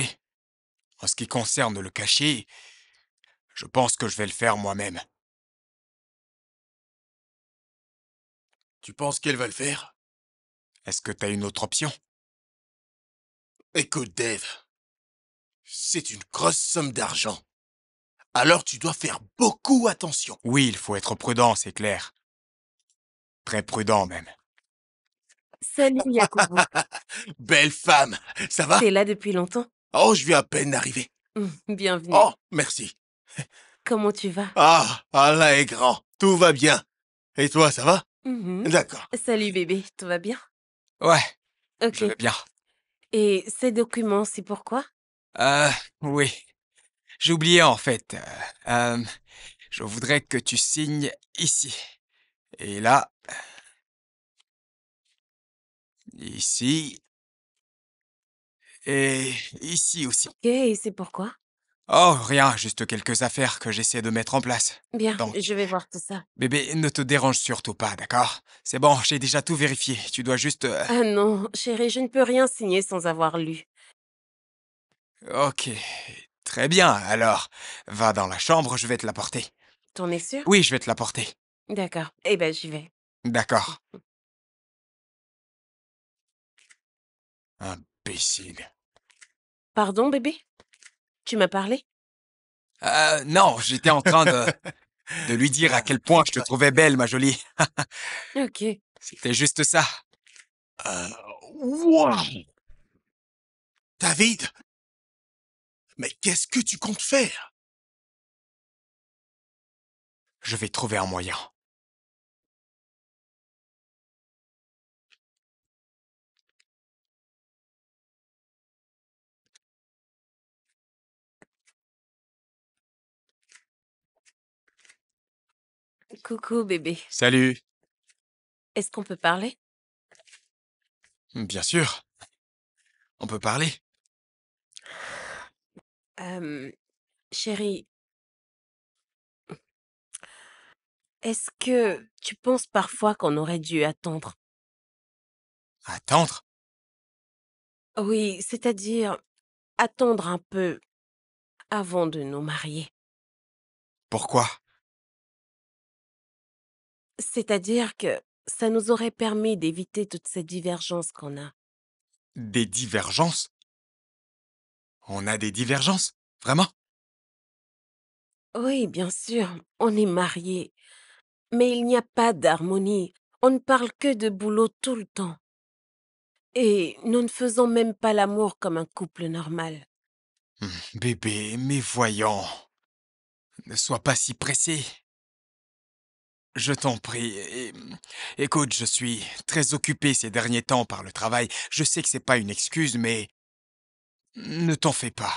En ce qui concerne le cachet, je pense que je vais le faire moi-même. Tu penses qu'elle va le faire? Est-ce que t'as une autre option? Écoute, Dave, c'est une grosse somme d'argent. Alors tu dois faire beaucoup attention. Oui, il faut être prudent, c'est clair. Très prudent même. Salut, Yakubu. Belle femme, ça va? T'es là depuis longtemps? Oh, je viens à peine d'arriver. Bienvenue. Oh, merci. Comment tu vas? Ah, Allah est grand, tout va bien. Et toi, ça va? Mhm. D'accord. Salut, bébé. Tout va bien? Ouais, Ok. je vais bien. Et ces documents, c'est pourquoi? Oui. J'ai oublié en fait. Je voudrais que tu signes ici. Et là. Ici. Et ici aussi. Ok, et c'est pourquoi? Oh, rien, juste quelques affaires que j'essaie de mettre en place. Bien, Donc, je vais voir tout ça. bébé, ne te dérange surtout pas, d'accord? C'est bon, j'ai déjà tout vérifié. Tu dois juste... Ah non, chérie, je ne peux rien signer sans avoir lu. Ok, très bien, alors. Va dans la chambre, je vais te l'apporter. T'en es sûr? Oui, je vais te l'apporter. D'accord. Eh ben, j'y vais. D'accord. Imbécile. Pardon, bébé? Tu m'as parlé? Non, j'étais en train de lui dire à quel point je te trouvais belle, ma jolie. Ok. C'était juste ça. Wow! David, mais qu'est-ce que tu comptes faire? Je vais trouver un moyen. Coucou, bébé. Salut. Est-ce qu'on peut parler? Bien sûr, on peut parler. Euh, Chérie, est-ce que tu penses parfois qu'on aurait dû attendre? Attendre? Oui, c'est-à-dire attendre un peu avant de nous marier. Pourquoi? C'est-à-dire que ça nous aurait permis d'éviter toutes ces divergences qu'on a. Des divergences? On a des divergences? Vraiment? Oui, bien sûr, on est mariés, mais il n'y a pas d'harmonie. On ne parle que de boulot tout le temps. Et nous ne faisons même pas l'amour comme un couple normal. Bébé, mais voyons. Ne sois pas si pressé. Je t'en prie. Écoute, je suis très occupé ces derniers temps par le travail. Je sais que c'est pas une excuse, mais ne t'en fais pas.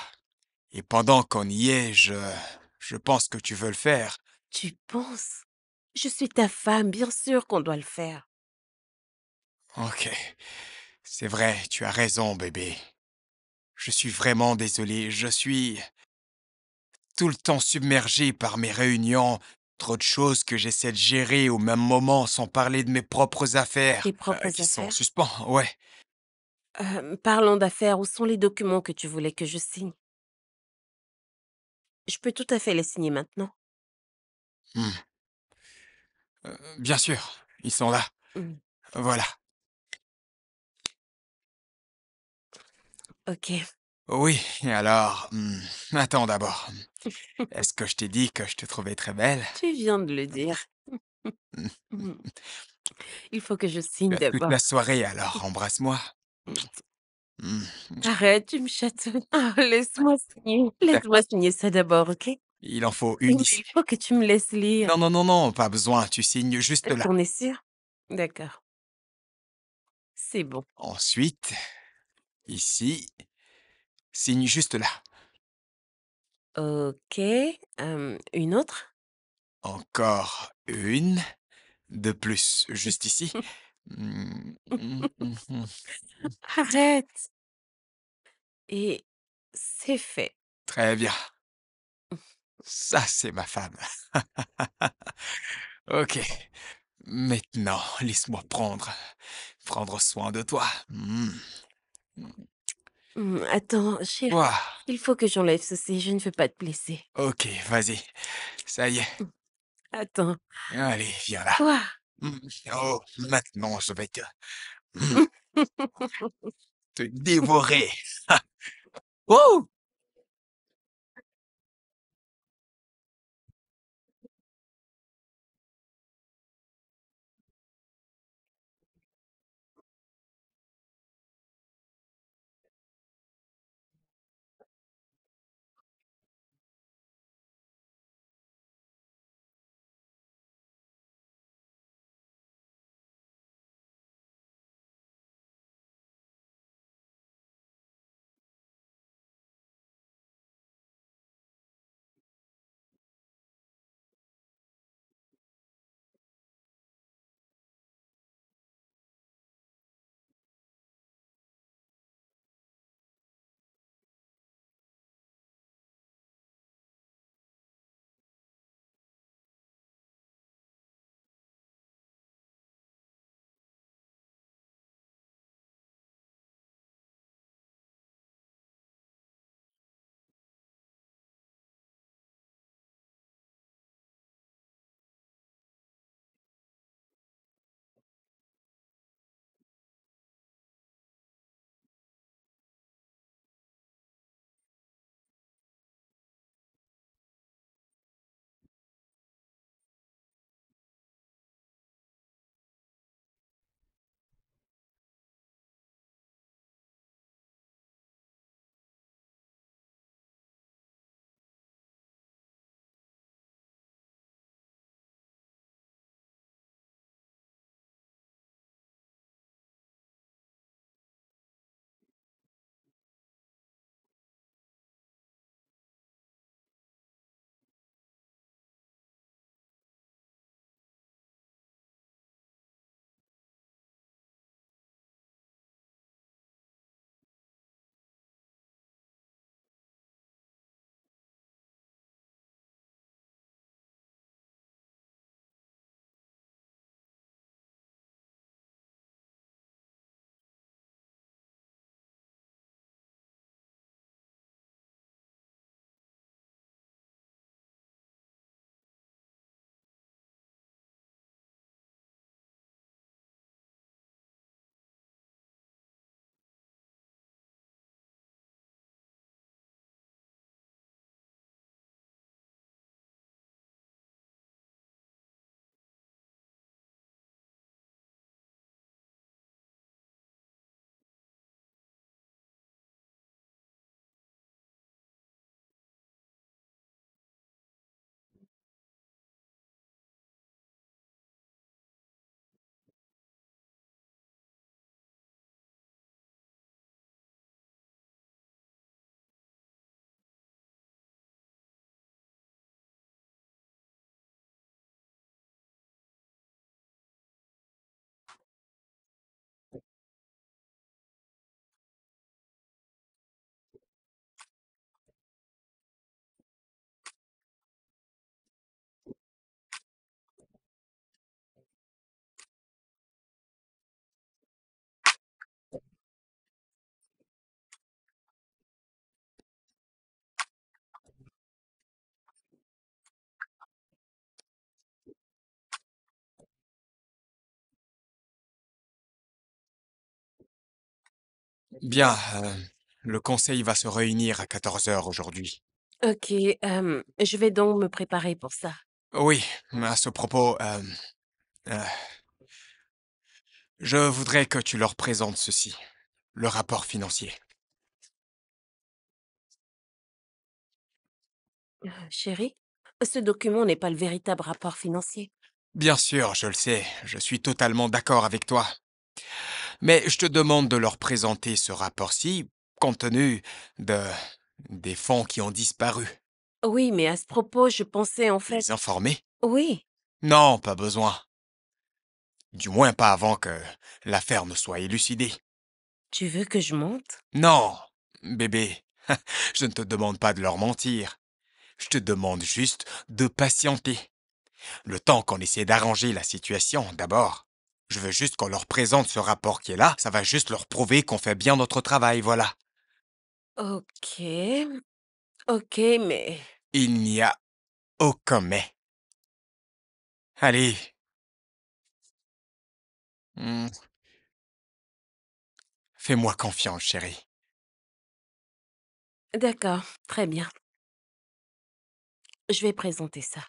Et pendant qu'on y est, je pense que tu veux le faire. Tu penses? Je suis ta femme, bien sûr qu'on doit le faire. Ok. C'est vrai, tu as raison, bébé. Je suis vraiment désolé. Je suis tout le temps submergé par mes réunions. Trop de choses que j'essaie de gérer au même moment sans parler de mes propres Tes affaires, propres qui sont en affaires? suspens. Ouais. Parlons d'affaires, où sont les documents que tu voulais que je signe? Je peux tout à fait les signer maintenant. Hmm. Bien sûr, ils sont là. Hmm, Voilà. ok. Oui, et alors, attends d'abord. Est-ce que je t'ai dit que je te trouvais très belle? Tu viens de le dire. Hmm. Hmm, il faut que je Tu signe as toute la d'abord. soirée, alors embrasse-moi. Hmm, Hmm. arrête, tu me chatouilles. Ah, laisse-moi signer. Laisse-moi signer ça d'abord, ok? Il en faut Mais une ici. il faut que tu me laisses lire. Non, non, non, non, pas besoin, tu signes juste là. T'en es sûr? D'accord. C'est bon. Ensuite, ici, signe juste là. Ok. Une autre? Encore une de plus, juste ici. Hmm, hmm, hmm, hmm. Arrête. Et c'est fait. Très bien. Ça, c'est ma femme. Ok. Maintenant, laisse-moi prendre soin de toi. Attends, chérie, Ouah. il faut que j'enlève ceci, je ne veux pas te blesser. Ok, vas-y. Ça y est. Attends, Allez, viens là. quoi? Hmm. Oh, maintenant, je vais hmm, te dévorer. Oh! Bien, le conseil va se réunir à 14 heures aujourd'hui. Ok, je vais donc me préparer pour ça. Oui, à ce propos, euh, je voudrais que tu leur présentes ceci, le rapport financier. Chérie, ce document n'est pas le véritable rapport financier. Bien sûr, je le sais, je suis totalement d'accord avec toi. Mais je te demande de leur présenter ce rapport-ci, compte tenu de des fonds qui ont disparu. Oui, mais à ce propos, je pensais en fait... Les informer? Oui, Non, pas besoin. Du moins pas avant que l'affaire ne soit élucidée. tu veux que je monte? Non, bébé, je ne te demande pas de leur mentir. Je te demande juste de patienter. Le temps qu'on essaie d'arranger la situation, d'abord. Je veux juste qu'on leur présente ce rapport qui est là. Ça va juste leur prouver qu'on fait bien notre travail, voilà. Ok, ok, mais... Il n'y a aucun mais. Allez. Hmm, fais-moi confiance, chérie. D'accord, très bien. Je vais présenter ça.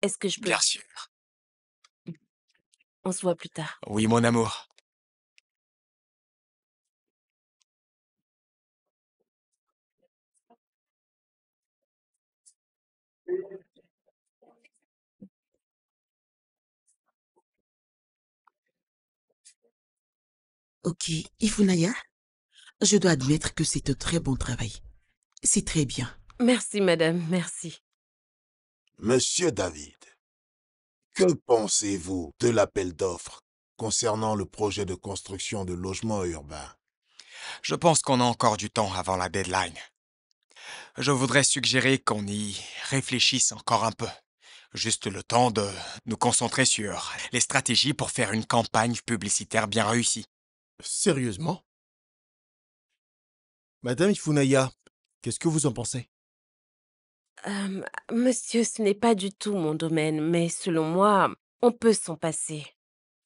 Est-ce que je peux... Bien sûr. On se voit plus tard. Oui, mon amour. Ok, Ifunaya, je dois admettre que c'est un très bon travail. C'est très bien. Merci, madame, merci. Monsieur David, que pensez-vous de l'appel d'offres concernant le projet de construction de logements urbains? Je pense qu'on a encore du temps avant la deadline. Je voudrais suggérer qu'on y réfléchisse encore un peu. Juste le temps de nous concentrer sur les stratégies pour faire une campagne publicitaire bien réussie. Sérieusement? Madame Ifunaya, qu'est-ce que vous en pensez? Monsieur, ce n'est pas du tout mon domaine, mais selon moi, on peut s'en passer.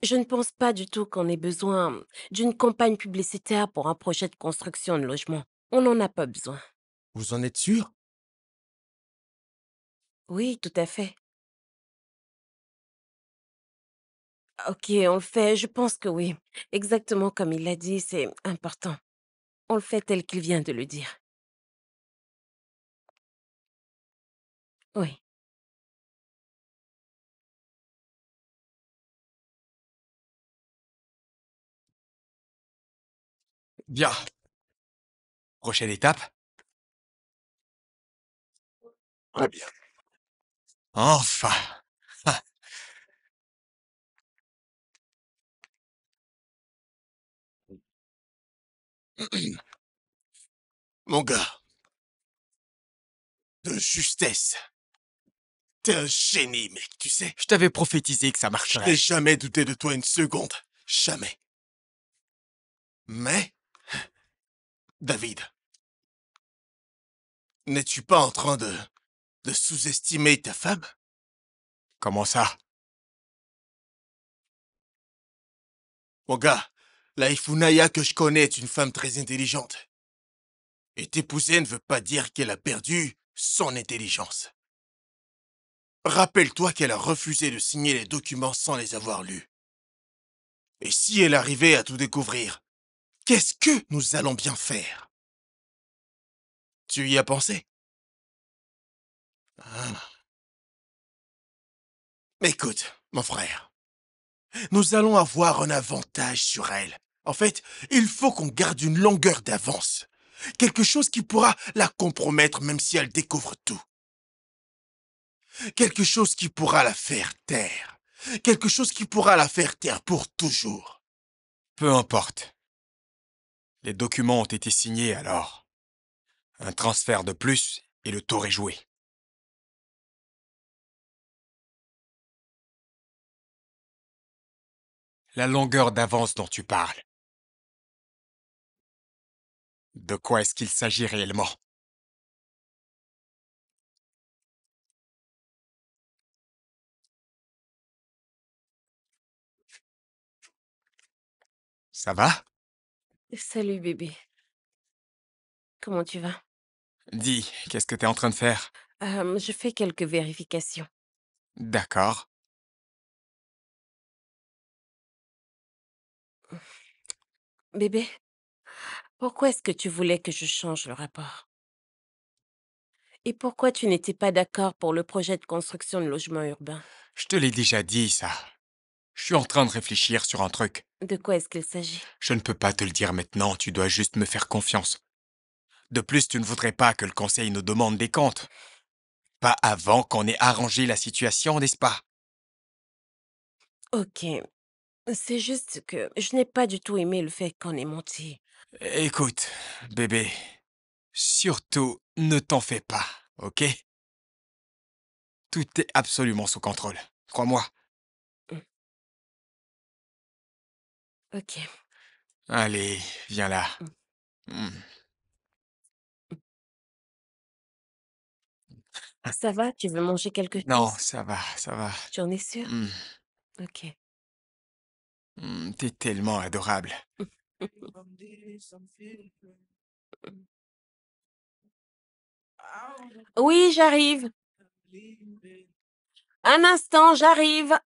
Je ne pense pas du tout qu'on ait besoin d'une campagne publicitaire pour un projet de construction de logement. On n'en a pas besoin. Vous en êtes sûr? Oui, tout à fait. Ok, on le fait, je pense que oui. Exactement comme il l'a dit, c'est important. On le fait tel qu'il vient de le dire. Oui. Bien. Prochaine étape? Très bien. Enfin. Ah, Mon gars, de justesse. T'es un génie, mec, tu sais. je t'avais prophétisé que ça Je n'ai marcherait. jamais douté de toi une seconde. Jamais. Mais, David, n'es-tu pas en train de sous-estimer ta femme? Comment ça? Mon gars, la Ifunaya que je connais est une femme très intelligente. Et t'épouser ne veut pas dire qu'elle a perdu son intelligence. Rappelle-toi qu'elle a refusé de signer les documents sans les avoir lus. Et si elle arrivait à tout découvrir, qu'est-ce que nous allons bien faire? Tu y as pensé? Ah. Écoute, mon frère, nous allons avoir un avantage sur elle. En fait, il faut qu'on garde une longueur d'avance. Quelque chose qui pourra la compromettre même si elle découvre tout. Quelque chose qui pourra la faire taire. Quelque chose qui pourra la faire taire pour toujours. Peu importe. Les documents ont été signés alors. Un transfert de plus et le tour est joué. La longueur d'avance dont tu parles. De quoi est-ce qu'il s'agit réellement? Ça va? Salut bébé. Comment tu vas? Dis, qu'est-ce que t'es en train de faire? Je fais quelques vérifications. D'accord. Bébé, pourquoi est-ce que tu voulais que je change le rapport? Et pourquoi tu n'étais pas d'accord pour le projet de construction de logements urbains? Je te l'ai déjà dit, ça. Je suis en train de réfléchir sur un truc. De quoi est-ce qu'il s'agit? Je ne peux pas te le dire maintenant, tu dois juste me faire confiance. De plus, tu ne voudrais pas que le conseil nous demande des comptes. Pas avant qu'on ait arrangé la situation, n'est-ce pas? Ok, c'est juste que je n'ai pas du tout aimé le fait qu'on ait menti. Écoute, bébé, surtout ne t'en fais pas, ok? Tout est absolument sous contrôle. Crois-moi. Mm, Ok. Allez, viens là. Mm, Hmm. Ça va? Tu veux manger quelque Non, chose? ça va, ça va. Tu en es sûr? Hmm. Ok. T'es tellement adorable. Oui, j'arrive. Un instant, j'arrive.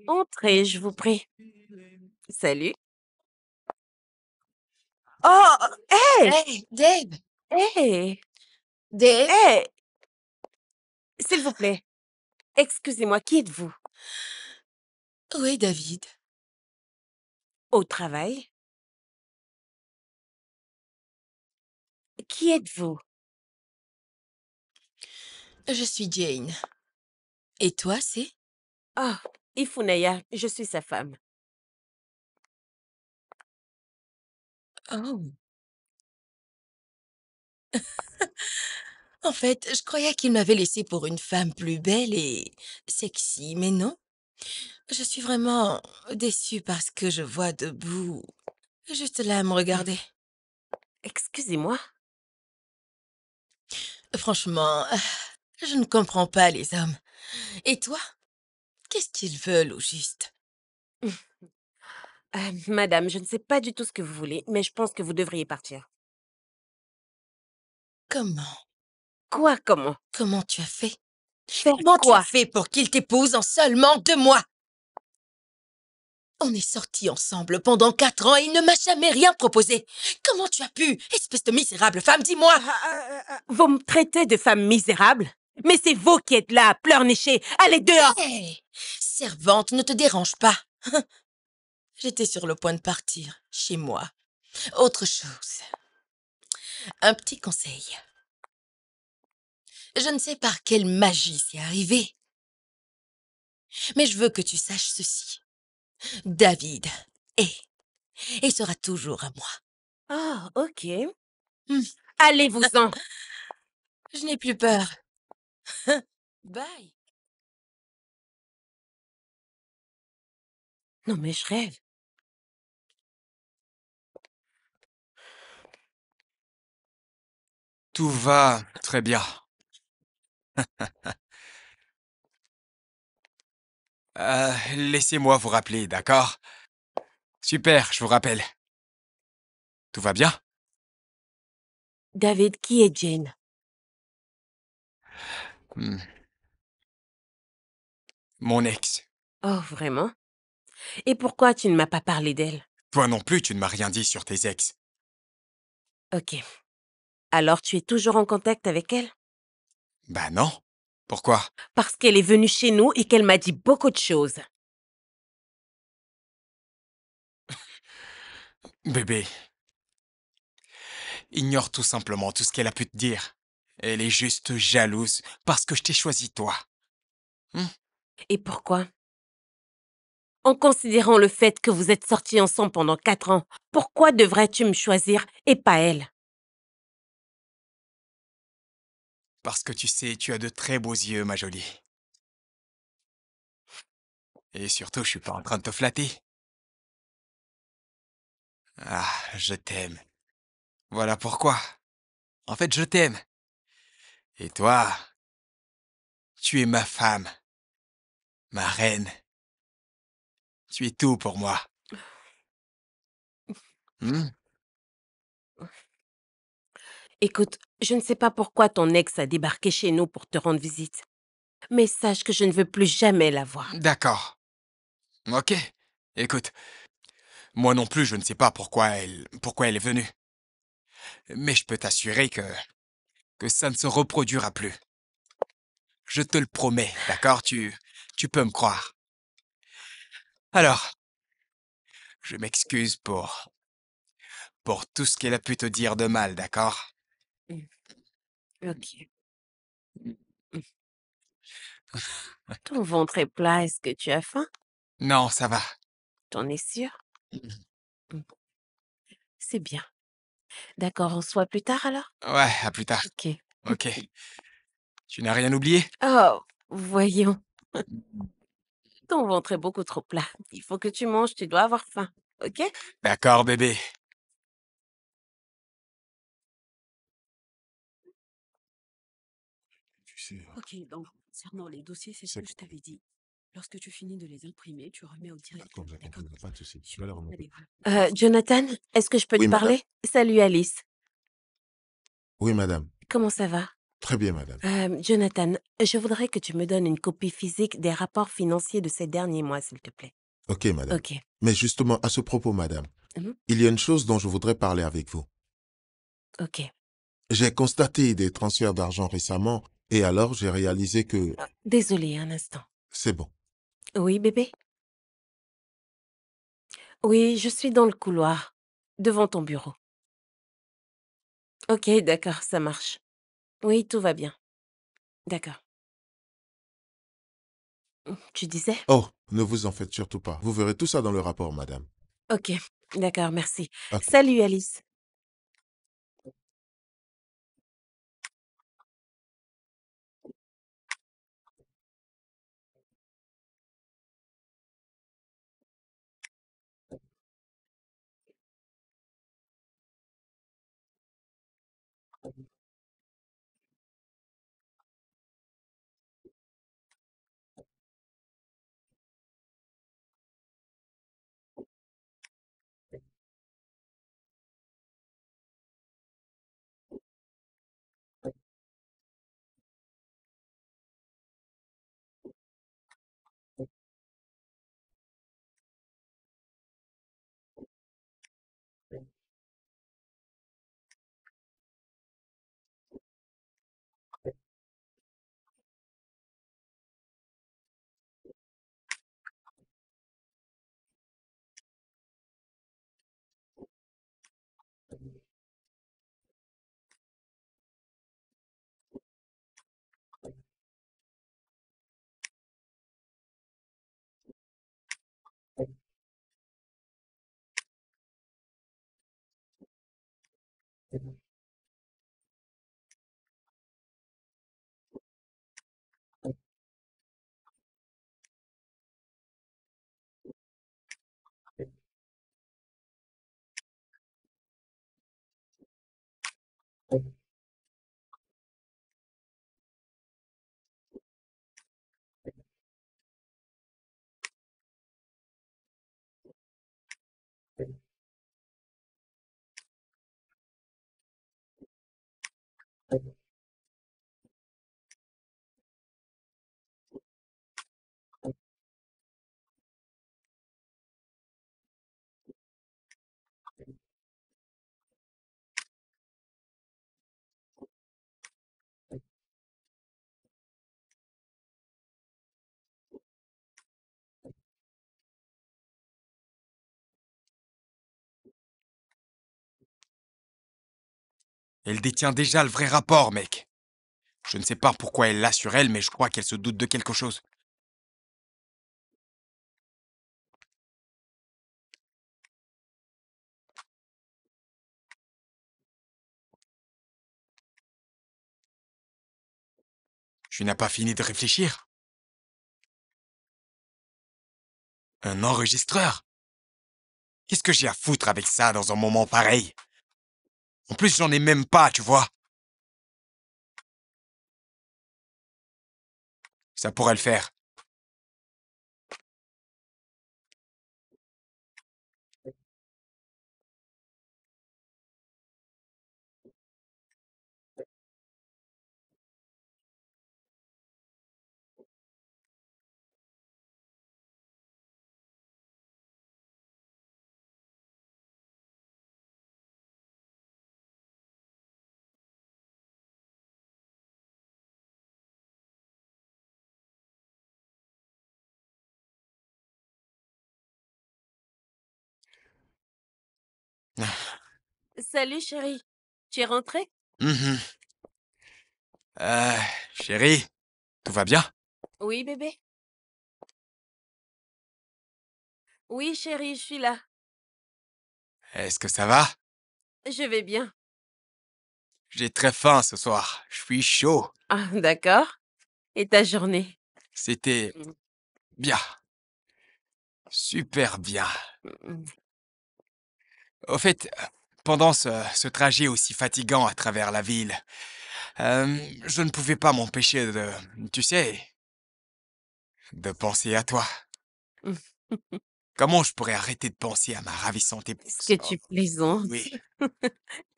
Entrez, je vous prie. Salut. Oh, hé, Hey, Dave! hé, Dave? hé, s'il vous plaît. Excusez-moi, qui êtes-vous? Où est David? Au travail? Qui êtes-vous? Je suis Jane. Et toi, c'est? Ah, Ifunaya, je suis sa femme. Oh. En fait, je croyais qu'il m'avait laissée pour une femme plus belle et sexy, mais non. Je suis vraiment déçue parce que je vois debout, juste là à me regarder. Excusez-moi. Franchement, je ne comprends pas les hommes. Et toi, qu'est-ce qu'ils veulent au juste? Madame, je ne sais pas du tout ce que vous voulez, mais je pense que vous devriez partir. Comment? Quoi, comment? Comment tu as fait? Faire Comment tu as quoi? fait pour qu'il t'épouse en seulement 2 mois? On est sortis ensemble pendant 4 ans et il ne m'a jamais rien proposé. Comment tu as pu? Espèce de misérable femme, dis-moi! Vous me traitez de femme misérable? Mais c'est vous qui êtes là à pleurnicher. Allez dehors! Hé! Servante, ne te dérange pas. J'étais sur le point de partir, chez moi. Autre chose. Un petit conseil. Je ne sais par quelle magie c'est arrivé, mais je veux que tu saches ceci. David est et sera toujours à moi. Ah, ok. Hmm, Allez-vous-en. Je n'ai plus peur. Bye. Non, mais je rêve. Tout va très bien. Laissez-moi vous rappeler, d'accord? Super, je vous rappelle. Tout va bien? David, qui est Jane? Hmm. Mon ex. Oh, vraiment? Et pourquoi tu ne m'as pas parlé d'elle? Toi non plus, tu ne m'as rien dit sur tes ex. Ok. Alors tu es toujours en contact avec elle? Bah non. Pourquoi? Parce qu'elle est venue chez nous et qu'elle m'a dit beaucoup de choses. Bébé, ignore tout simplement tout ce qu'elle a pu te dire. Elle est juste jalouse parce que je t'ai choisi toi. Hmm. Et pourquoi? En considérant le fait que vous êtes sortis ensemble pendant 4 ans, pourquoi devrais-tu me choisir et pas elle? Parce que tu sais, tu as de très beaux yeux, ma jolie. Et surtout, je suis pas en train de te flatter. Ah, je t'aime. Voilà pourquoi. En fait, je t'aime. Et toi, tu es ma femme, ma reine. Tu es tout pour moi. Hmm. Écoute, je ne sais pas pourquoi ton ex a débarqué chez nous pour te rendre visite. Mais sache que je ne veux plus jamais la voir. D'accord. Ok. Écoute, moi non plus, je ne sais pas pourquoi elle est venue. Mais je peux t'assurer que ça ne se reproduira plus. Je te le promets, d'accord? Tu peux me croire. Alors, je m'excuse pour tout ce qu'elle a pu te dire de mal, d'accord? Mm. Ok. Mm. Ton ventre est plat, est-ce que tu as faim? Non, ça va. T'en es sûr? Mm. C'est bien. D'accord, on se voit plus tard alors? Ouais, à plus tard. Ok. Ok. Tu n'as rien oublié? Oh, voyons. Ton ventre est beaucoup trop plat. Il faut que tu manges, tu dois avoir faim. Ok? D'accord, bébé. Tu sais, Ok, donc, concernant les dossiers, c'est ce c'est que je t'avais dit. Lorsque tu finis de les imprimer, tu remets au directeur. d'accord, j'ai D'accord? compris, pas de souci. Je vais les remonter. Jonathan, est-ce que je peux Oui, te madame. parler? Salut Alice. Oui, madame. Comment ça va? Très bien, madame. Jonathan, je voudrais que tu me donnes une copie physique des rapports financiers de ces derniers mois, s'il te plaît. Ok, madame. Ok. Mais justement, à ce propos, madame, Mhm. il y a une chose dont je voudrais parler avec vous. Ok. J'ai constaté des transferts d'argent récemment et alors j'ai réalisé que Désolée, un instant. c'est bon. Oui, bébé? Oui, je suis dans le couloir, devant ton bureau. Ok, d'accord, ça marche. Oui, tout va bien. D'accord. Tu disais? Oh, ne vous en faites surtout pas. Vous verrez tout ça dans le rapport, madame. Ok, d'accord, merci. Ok. Salut Alice. Elle détient déjà le vrai rapport, mec. Je ne sais pas pourquoi elle l'a sur elle, mais je crois qu'elle se doute de quelque chose. Tu n'as pas fini de réfléchir? Un enregistreur? Qu'est-ce que j'ai à foutre avec ça dans un moment pareil? En plus, j'en ai même pas, tu vois. Ça pourrait le faire. Salut chérie. Tu es rentrée? Mhm. Chérie, tout va bien? Oui, bébé? Oui, chérie, je suis là. Est-ce que ça va? Je vais bien. J'ai très faim ce soir. Je suis chaud. Ah, d'accord. Et ta journée? C'était Mm, bien. Super bien. mm. Au fait, pendant ce trajet aussi fatigant à travers la ville, je ne pouvais pas m'empêcher tu sais, de penser à toi. Comment je pourrais arrêter de penser à ma ravissante Est-ce épouse? que Oh, tu plaisantes? oui.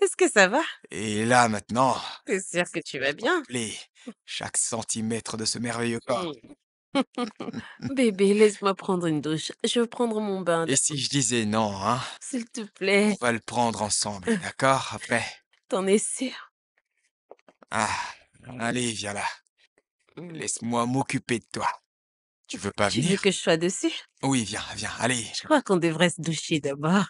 Est-ce que ça va? Et là, maintenant, T'es sûr que tu je vas me bien? rappelais chaque centimètre de ce merveilleux corps. Mm. Bébé, laisse-moi prendre une douche. Je veux prendre mon bain, Et si je disais non, hein? s'il te On plaît. va le prendre ensemble, d'accord? Après. T'en es sûr? Ah, allez, viens là. Mm. Laisse-moi m'occuper de toi. Tu veux pas Tu veux venir? que je sois dessus? Oui, viens, viens, allez. Je crois qu'on devrait se doucher d'abord.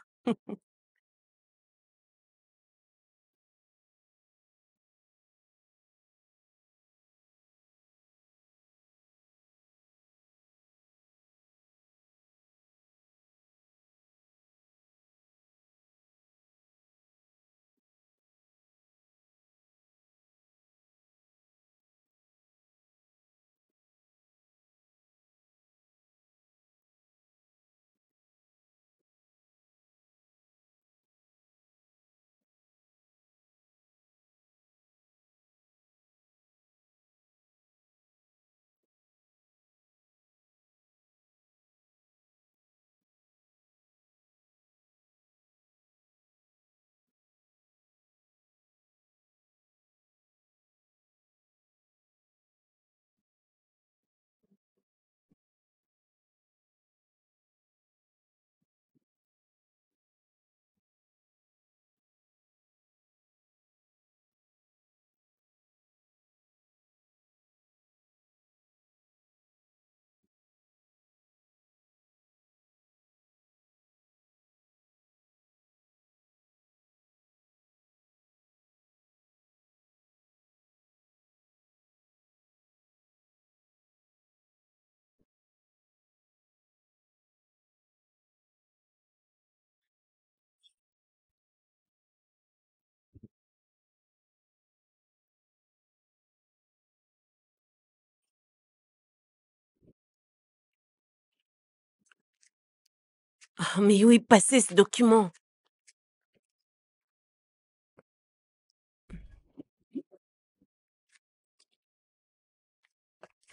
Ah, mais où est passé ce document?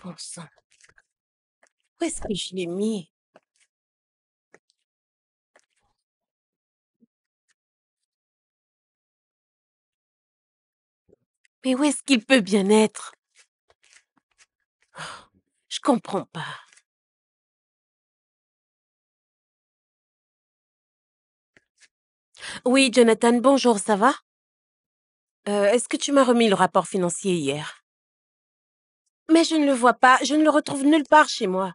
Bon sang. Où est-ce que je l'ai mis? Mais où est-ce qu'il peut bien être? Je comprends pas. Oui, Jonathan, bonjour, ça va? Est-ce que tu m'as remis le rapport financier hier? Mais je ne le vois pas, je ne le retrouve nulle part chez moi.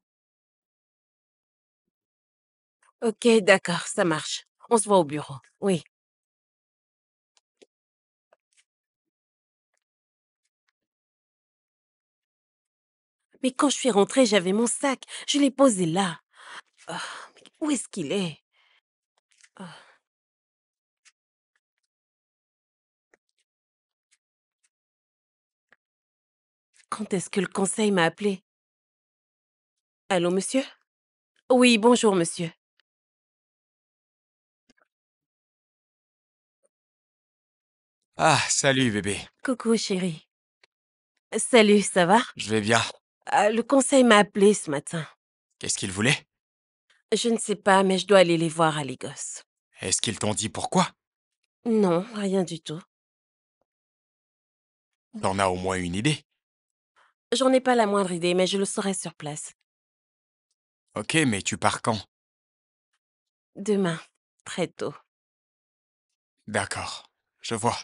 Ok, d'accord, ça marche. On se voit au bureau. Oui. Mais quand je suis rentrée, j'avais mon sac. Je l'ai posé là. Ah, mais où est-ce qu'il est? Ah, quand est-ce que le conseil m'a appelé? Allô, monsieur? Oui, bonjour, monsieur. Ah, salut, bébé. Coucou, chérie. Salut, ça va? Je vais bien. Le conseil m'a appelé ce matin. Qu'est-ce qu'ils voulaient? Je ne sais pas, mais je dois aller les voir à Lagos. Est-ce qu'ils t'ont dit pourquoi? Non, rien du tout. T'en as au moins une idée. J'en ai pas la moindre idée, mais je le saurai sur place. Ok, mais tu pars quand? Demain, très tôt. D'accord. Je vois.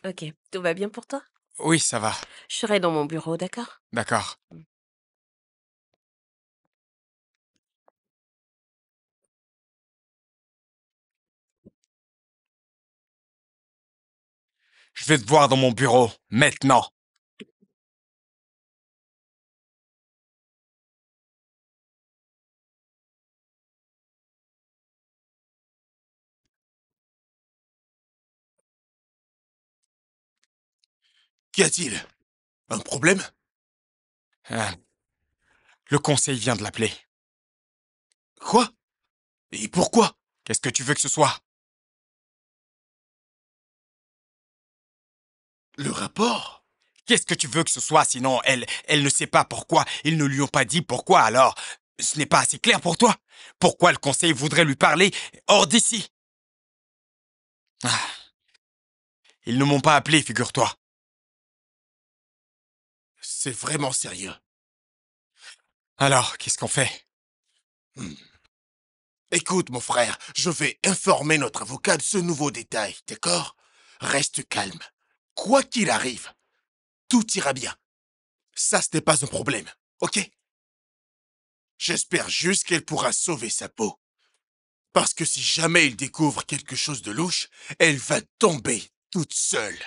Ok, tout va bien pour toi? Oui, ça va. Je serai dans mon bureau, d'accord? D'accord. Je vais te voir dans mon bureau, maintenant. Qu'y a-t-il? Un problème? Hein, le conseil vient de l'appeler. Quoi? Et pourquoi? Qu'est-ce que tu veux que ce soit? Le rapport? Qu'est-ce que tu veux que ce soit? Sinon, elle ne sait pas pourquoi. Ils ne lui ont pas dit pourquoi, alors ce n'est pas assez clair pour toi? Pourquoi le conseil voudrait lui parler hors d'ici? Ah, ils ne m'ont pas appelé, figure-toi. C'est vraiment sérieux. Alors, qu'est-ce qu'on fait? Hmm. Écoute, mon frère, je vais informer notre avocat de ce nouveau détail, d'accord? Reste calme. Quoi qu'il arrive, tout ira bien. Ça, ce n'est pas un problème, ok? J'espère juste qu'elle pourra sauver sa peau. Parce que si jamais il découvre quelque chose de louche, elle va tomber toute seule.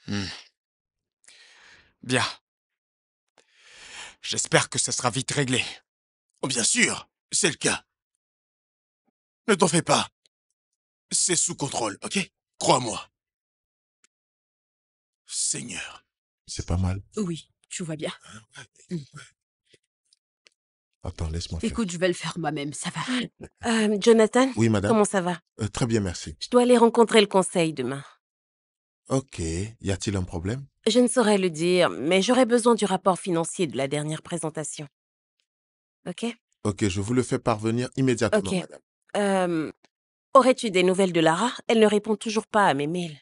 Hmm. Bien. J'espère que ça sera vite réglé. Oh, bien sûr, c'est le cas. Ne t'en fais pas. C'est sous contrôle, ok? Crois-moi. Seigneur. C'est pas mal. Oui, tu vois bien. Attends, laisse-moi faire. Écoute, je vais le faire moi-même, ça va. Jonathan, Oui, madame. comment ça va? Très bien, merci. Je dois aller rencontrer le conseil demain. Ok. Y a-t-il un problème? Je ne saurais le dire, mais j'aurais besoin du rapport financier de la dernière présentation. Ok? Ok, je vous le fais parvenir immédiatement, Ok. madame. Aurais-tu des nouvelles de Lara? Elle ne répond toujours pas à mes mails.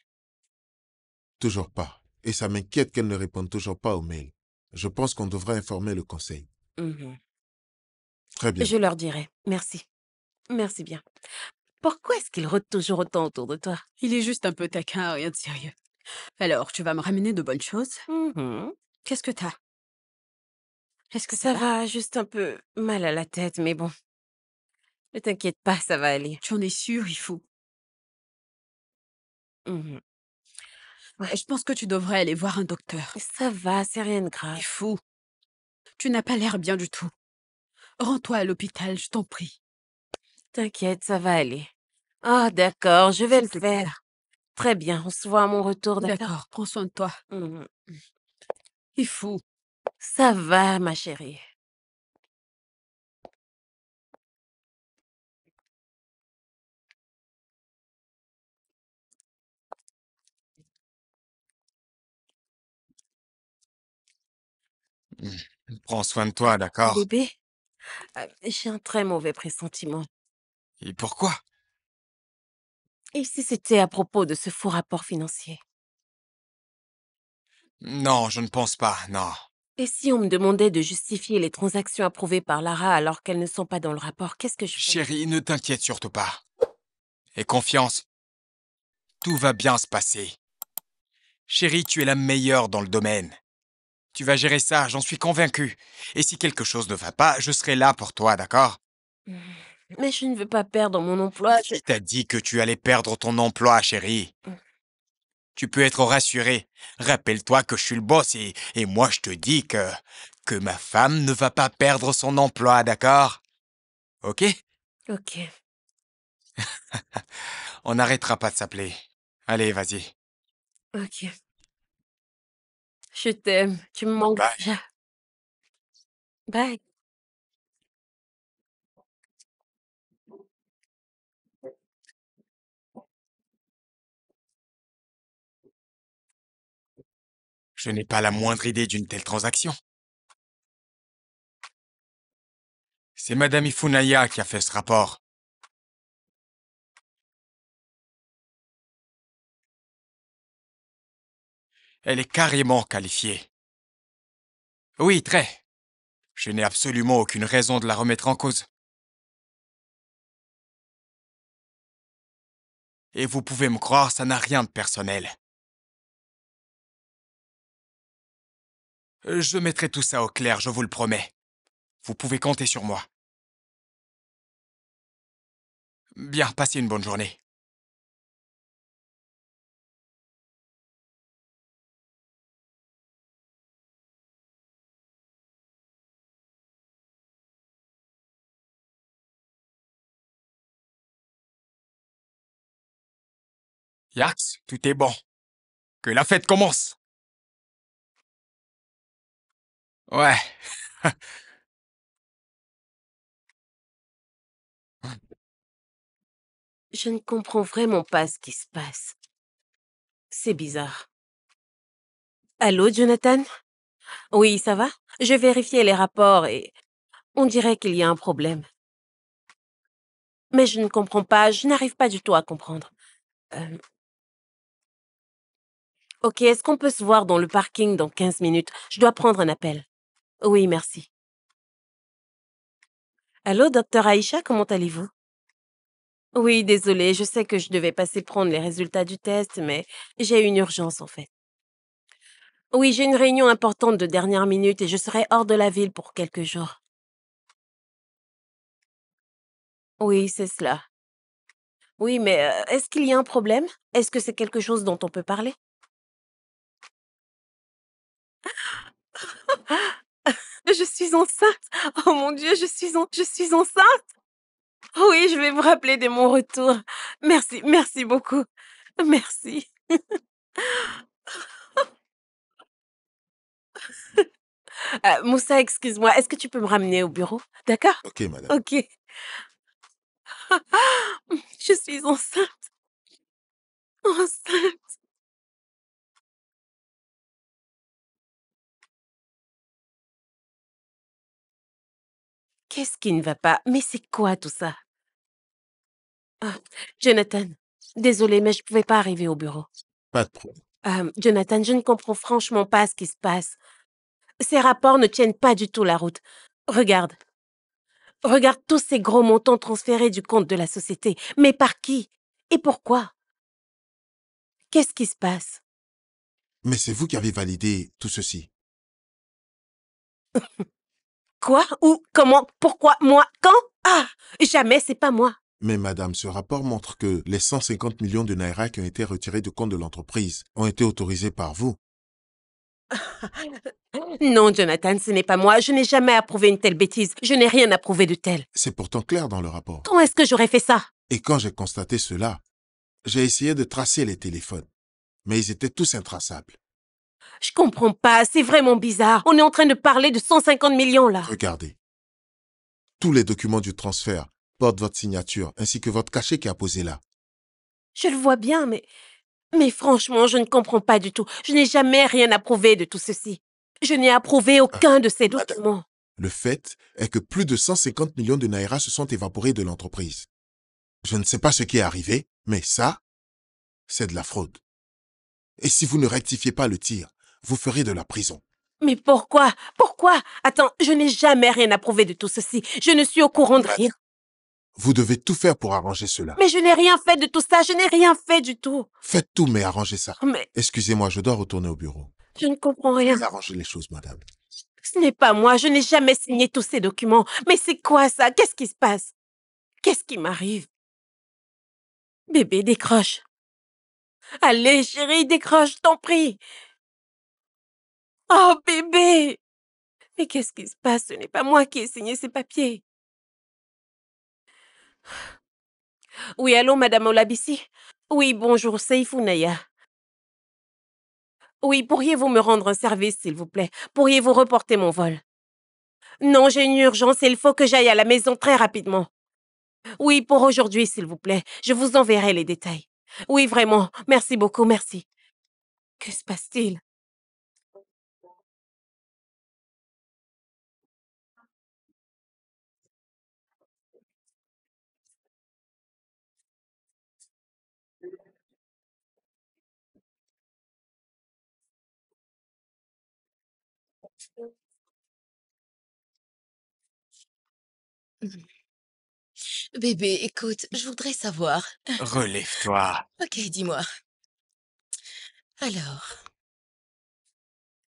Toujours pas. Et ça m'inquiète qu'elle ne réponde toujours pas aux mails. Je pense qu'on devrait informer le conseil. Mhm. Très bien. Je leur dirai. Merci. Merci bien. Pourquoi est-ce qu'il rôde toujours autant autour de toi? Il est juste un peu taquin, rien de sérieux. Alors, tu vas me ramener de bonnes choses? Mhm. Qu'est-ce que t'as? Est-ce que Ça ça va? va, juste un peu mal à la tête, mais bon. Ne t'inquiète pas, ça va aller. Tu en es sûr, il faut. Mhm. Ouais. Je pense que tu devrais aller voir un docteur. Ça va, c'est rien de Il grave. faut. Tu n'as pas l'air bien du tout. Rends-toi à l'hôpital, je t'en prie. T'inquiète, ça va aller. Ah, d'accord, je vais le S'il te plaît. faire. Très bien, on se voit à mon retour, d'accord? D'accord, prends soin de toi. Mhm. Il faut. Ça va, ma chérie. Prends soin de toi, d'accord? Bébé, j'ai un très mauvais pressentiment. Et pourquoi? Et si c'était à propos de ce faux rapport financier? Non, je ne pense pas, non. Et si on me demandait de justifier les transactions approuvées par Lara alors qu'elles ne sont pas dans le rapport, qu'est-ce que je ferais? Chérie, ne t'inquiète surtout pas. Aie confiance. Tout va bien se passer. Chérie, tu es la meilleure dans le domaine. Tu vas gérer ça, j'en suis convaincu. Et si quelque chose ne va pas, je serai là pour toi, d'accord? Mais je ne veux pas perdre mon emploi. Qui t'a dit que tu allais perdre ton emploi, chérie? Tu peux être rassuré. Rappelle-toi que je suis le boss et moi je te dis que ma femme ne va pas perdre son emploi, d'accord? Ok? Ok, On n'arrêtera pas de s'appeler. Allez, vas-y. ok. Je t'aime. Tu me manques Bye. déjà. Bye. Je n'ai pas la moindre idée d'une telle transaction. C'est Madame Ifunaya qui a fait ce rapport. Elle est carrément qualifiée. Oui, très. Je n'ai absolument aucune raison de la remettre en cause. Et vous pouvez me croire, ça n'a rien de personnel. Je mettrai tout ça au clair, je vous le promets. Vous pouvez compter sur moi. Bien, passez une bonne journée. Yax, tout est bon. Que la fête commence. Ouais. Je ne comprends vraiment pas ce qui se passe. C'est bizarre. Allô, Jonathan? Oui, ça va? Je vérifiais les rapports et on dirait qu'il y a un problème. Mais je ne comprends pas, je n'arrive pas du tout à comprendre. Euh, Ok, est-ce qu'on peut se voir dans le parking dans 15 minutes? Je dois prendre un appel. Oui, merci. Allô, docteur Aïcha, comment allez-vous? Oui, désolée, je sais que je devais passer prendre les résultats du test, mais j'ai eu une urgence en fait. Oui, j'ai une réunion importante de dernière minute et je serai hors de la ville pour quelques jours. Oui, c'est cela. Oui, mais est-ce qu'il y a un problème? Est-ce que c'est quelque chose dont on peut parler? Je suis enceinte. Oh mon Dieu, je suis enceinte. Oui, je vais vous rappeler dès mon retour. Merci, merci beaucoup. Merci. Moussa, excuse-moi, est-ce que tu peux me ramener au bureau? D'accord? Ok, madame. Ok. Je suis enceinte. Enceinte. Qu'est-ce qui ne va pas? Mais c'est quoi tout ça? Ah, Jonathan, désolée, mais je ne pouvais pas arriver au bureau. Pas de problème. Jonathan, je ne comprends franchement pas ce qui se passe. Ces rapports ne tiennent pas du tout la route. Regarde. Regarde tous ces gros montants transférés du compte de la société. Mais par qui? Et pourquoi? Qu'est-ce qui se passe? Mais c'est vous qui avez validé tout ceci. Quoi? Où? Comment? Pourquoi? Moi? Quand? Ah! Jamais, c'est pas moi. Mais madame, ce rapport montre que les 150 millions de Naira qui ont été retirés du compte de l'entreprise ont été autorisés par vous. Non, Jonathan, ce n'est pas moi. Je n'ai jamais approuvé une telle bêtise. Je n'ai rien approuvé de tel. C'est pourtant clair dans le rapport. Quand est-ce que j'aurais fait ça? Et quand j'ai constaté cela, j'ai essayé de tracer les téléphones. Mais ils étaient tous intraçables. Je comprends pas. C'est vraiment bizarre. On est en train de parler de 150 millions, là. Regardez. Tous les documents du transfert portent votre signature ainsi que votre cachet qui est apposé là. Je le vois bien, mais franchement, je ne comprends pas du tout. Je n'ai jamais rien approuvé de tout ceci. Je n'ai approuvé aucun de ces madame. documents. Le fait est que plus de 150 millions de Naira se sont évaporés de l'entreprise. Je ne sais pas ce qui est arrivé, mais ça, c'est de la fraude. Et si vous ne rectifiez pas le tir, vous ferez de la prison. Mais pourquoi? Pourquoi? Attends, je n'ai jamais rien approuvé de tout ceci. Je ne suis au courant de rien. Vous devez tout faire pour arranger cela. Mais je n'ai rien fait de tout ça. Je n'ai rien fait du tout. Faites tout, mais arrangez ça. Mais Excusez-moi, je dois retourner au bureau. je ne comprends rien. Arrangez les choses, madame. Ce n'est pas moi. Je n'ai jamais signé tous ces documents. Mais c'est quoi ça? Qu'est-ce qui se passe? Qu'est-ce qui m'arrive? Bébé, décroche. Allez, chérie, décroche, je t'en prie. Oh, bébé! Mais qu'est-ce qui se passe? Ce n'est pas moi qui ai signé ces papiers. Oui, allô, Madame Olabissi? Oui, bonjour, c'est Ifounaya. Oui, pourriez-vous me rendre un service, s'il vous plaît? Pourriez-vous reporter mon vol? Non, j'ai une urgence et il faut que j'aille à la maison très rapidement. Oui, pour aujourd'hui, s'il vous plaît. Je vous enverrai les détails. Oui, vraiment. Merci beaucoup, merci. Que se passe-t-il? Bébé, écoute, je voudrais savoir. Relève-toi. Ok, dis-moi. Alors,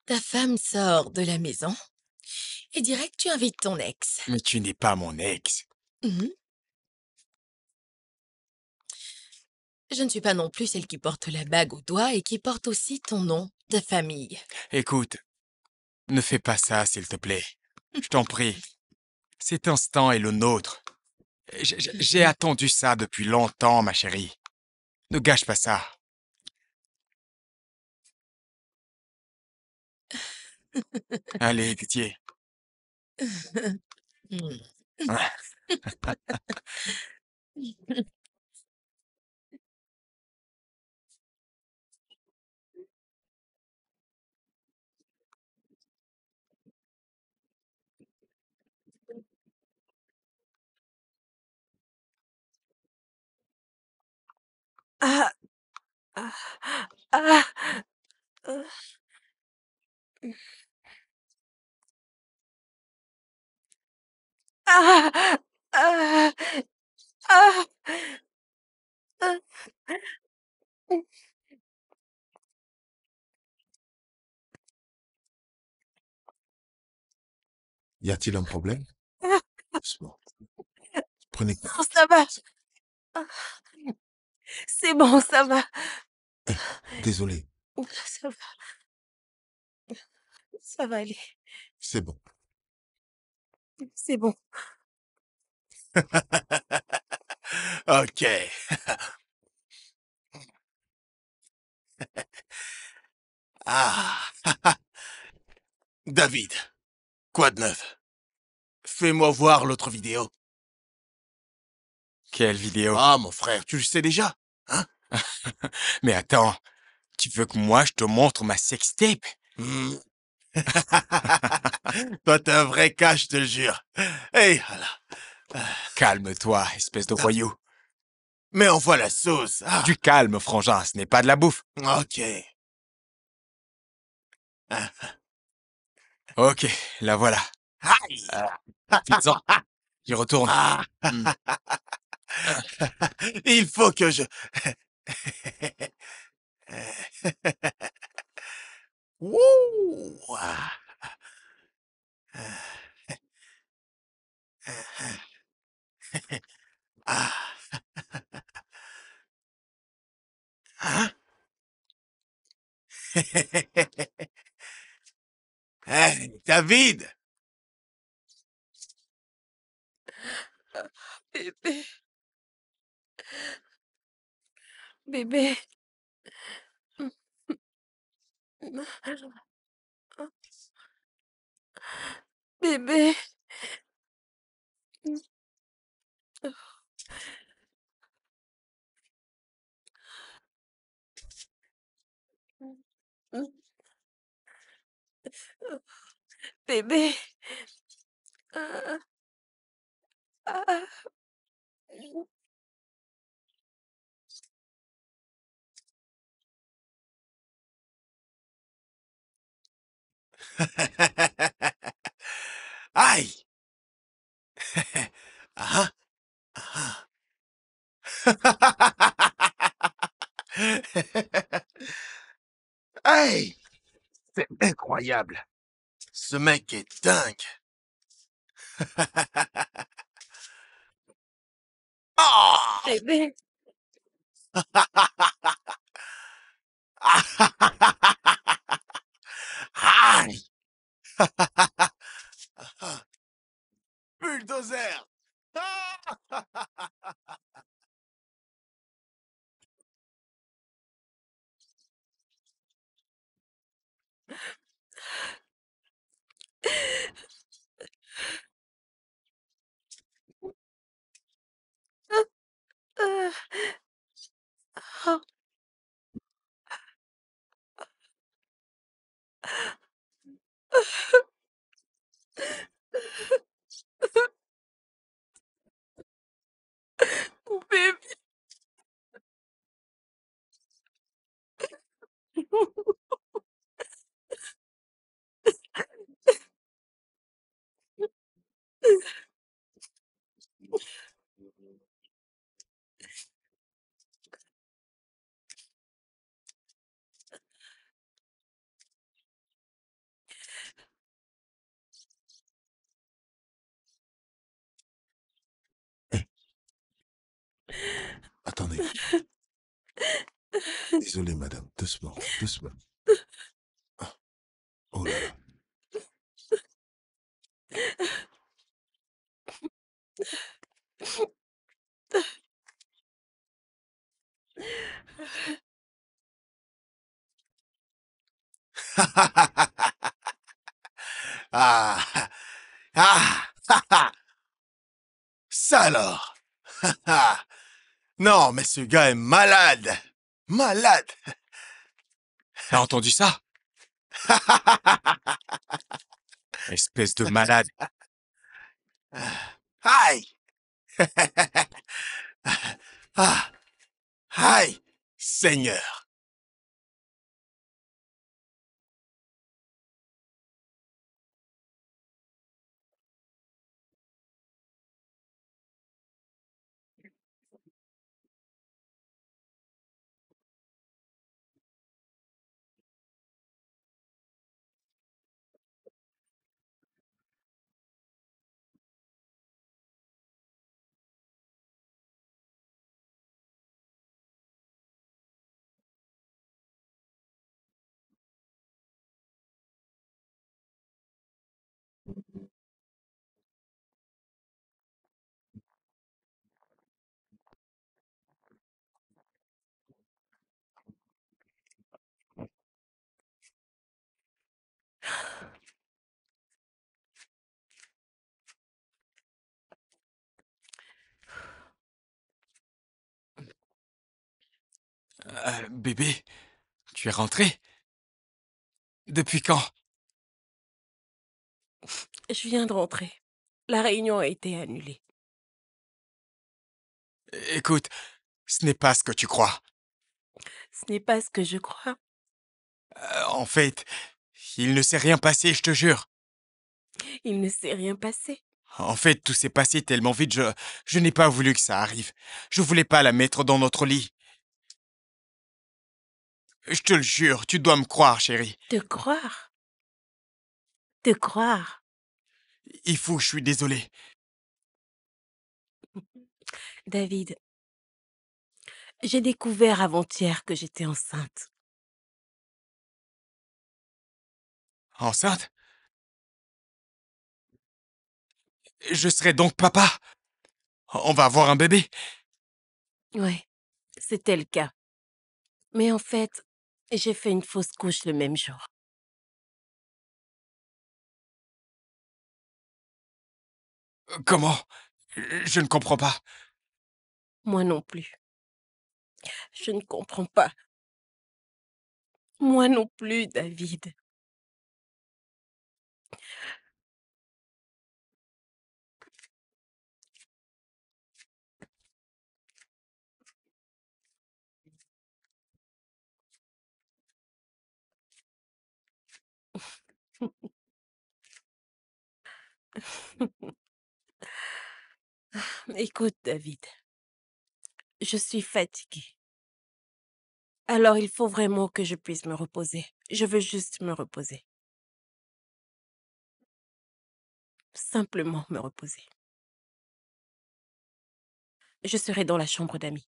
ta femme sort de la maison et dirait que tu invites ton ex. Mais tu n'es pas mon ex. Mhm. Je ne suis pas non plus celle qui porte la bague au doigt et qui porte aussi ton nom de famille. Écoute, ne fais pas ça, s'il te plaît. Je t'en prie. Cet instant est le nôtre. J'ai attendu ça depuis longtemps, ma chérie. Ne gâche pas ça. Allez, pitié. Ah! Ah! Ah! Heu, ah! Ah! Ah! Ah! Y a-t-il un problème? Ah! Doucement. Prenez... Non, ça va. Ah! C'est bon, ça va. Eh, désolé, Ça va, ça va aller. c'est bon. C'est bon. Ok. Ah. David, quoi de neuf? Fais-moi voir l'autre vidéo. Quelle vidéo? Ah, mon frère, tu le sais déjà, hein? Mais attends, tu veux que moi je te montre ma sextape? Hmm. Toi, t'es un vrai cas, je te le jure. Hey, voilà. Calme-toi, espèce de voyou. Mais envoie la sauce. Ah, Du calme, frangin, ce n'est pas de la bouffe. ok. Ok, la voilà. Aïe. Fais-en, j'y retourne. Ah. Hmm. Il faut que je... Wouh. Ah. Hein? Hey, David! Bébé, bébé. Bébé. Bébé. Ah, ah. Aïe! Ah, ah. Hey! C'est incroyable. Ce mec est dingue. Ah! Bébé. Aïe! Bulldozer! Ah! Ah, ah. Bébé. Eh, attendez. Désolé, madame. Doucement, doucement. Ah, oh là là. Ah, ah, ah, ah. Ça alors. Ah, non, mais ce gars est malade. Malade. T'as entendu ça? Espèce de malade. Aïe. Ah, aïe, Seigneur. Bébé, tu es rentré? Depuis quand? Je viens de rentrer. La réunion a été annulée. Écoute, ce n'est pas ce que tu crois. Ce n'est pas ce que je crois. En fait, il ne s'est rien passé, je te jure. Il ne s'est rien passé. En fait, tout s'est passé tellement vite, je n'ai pas voulu que ça arrive. Je voulais pas la mettre dans notre lit. Je te le jure, tu dois me croire, chérie. Te croire? Te croire? Il faut, je suis désolé. David, j'ai découvert avant-hier que j'étais enceinte. Enceinte? Je serai donc papa. On va avoir un bébé. Ouais, c'était le cas. Mais en fait, j'ai fait une fausse couche le même jour. Comment? Je ne comprends pas. Moi non plus. Je ne comprends pas. Moi non plus, David. Écoute, David, je suis fatiguée. Alors il faut vraiment que je puisse me reposer. Je veux juste me reposer. Simplement me reposer. Je serai dans la chambre d'amis.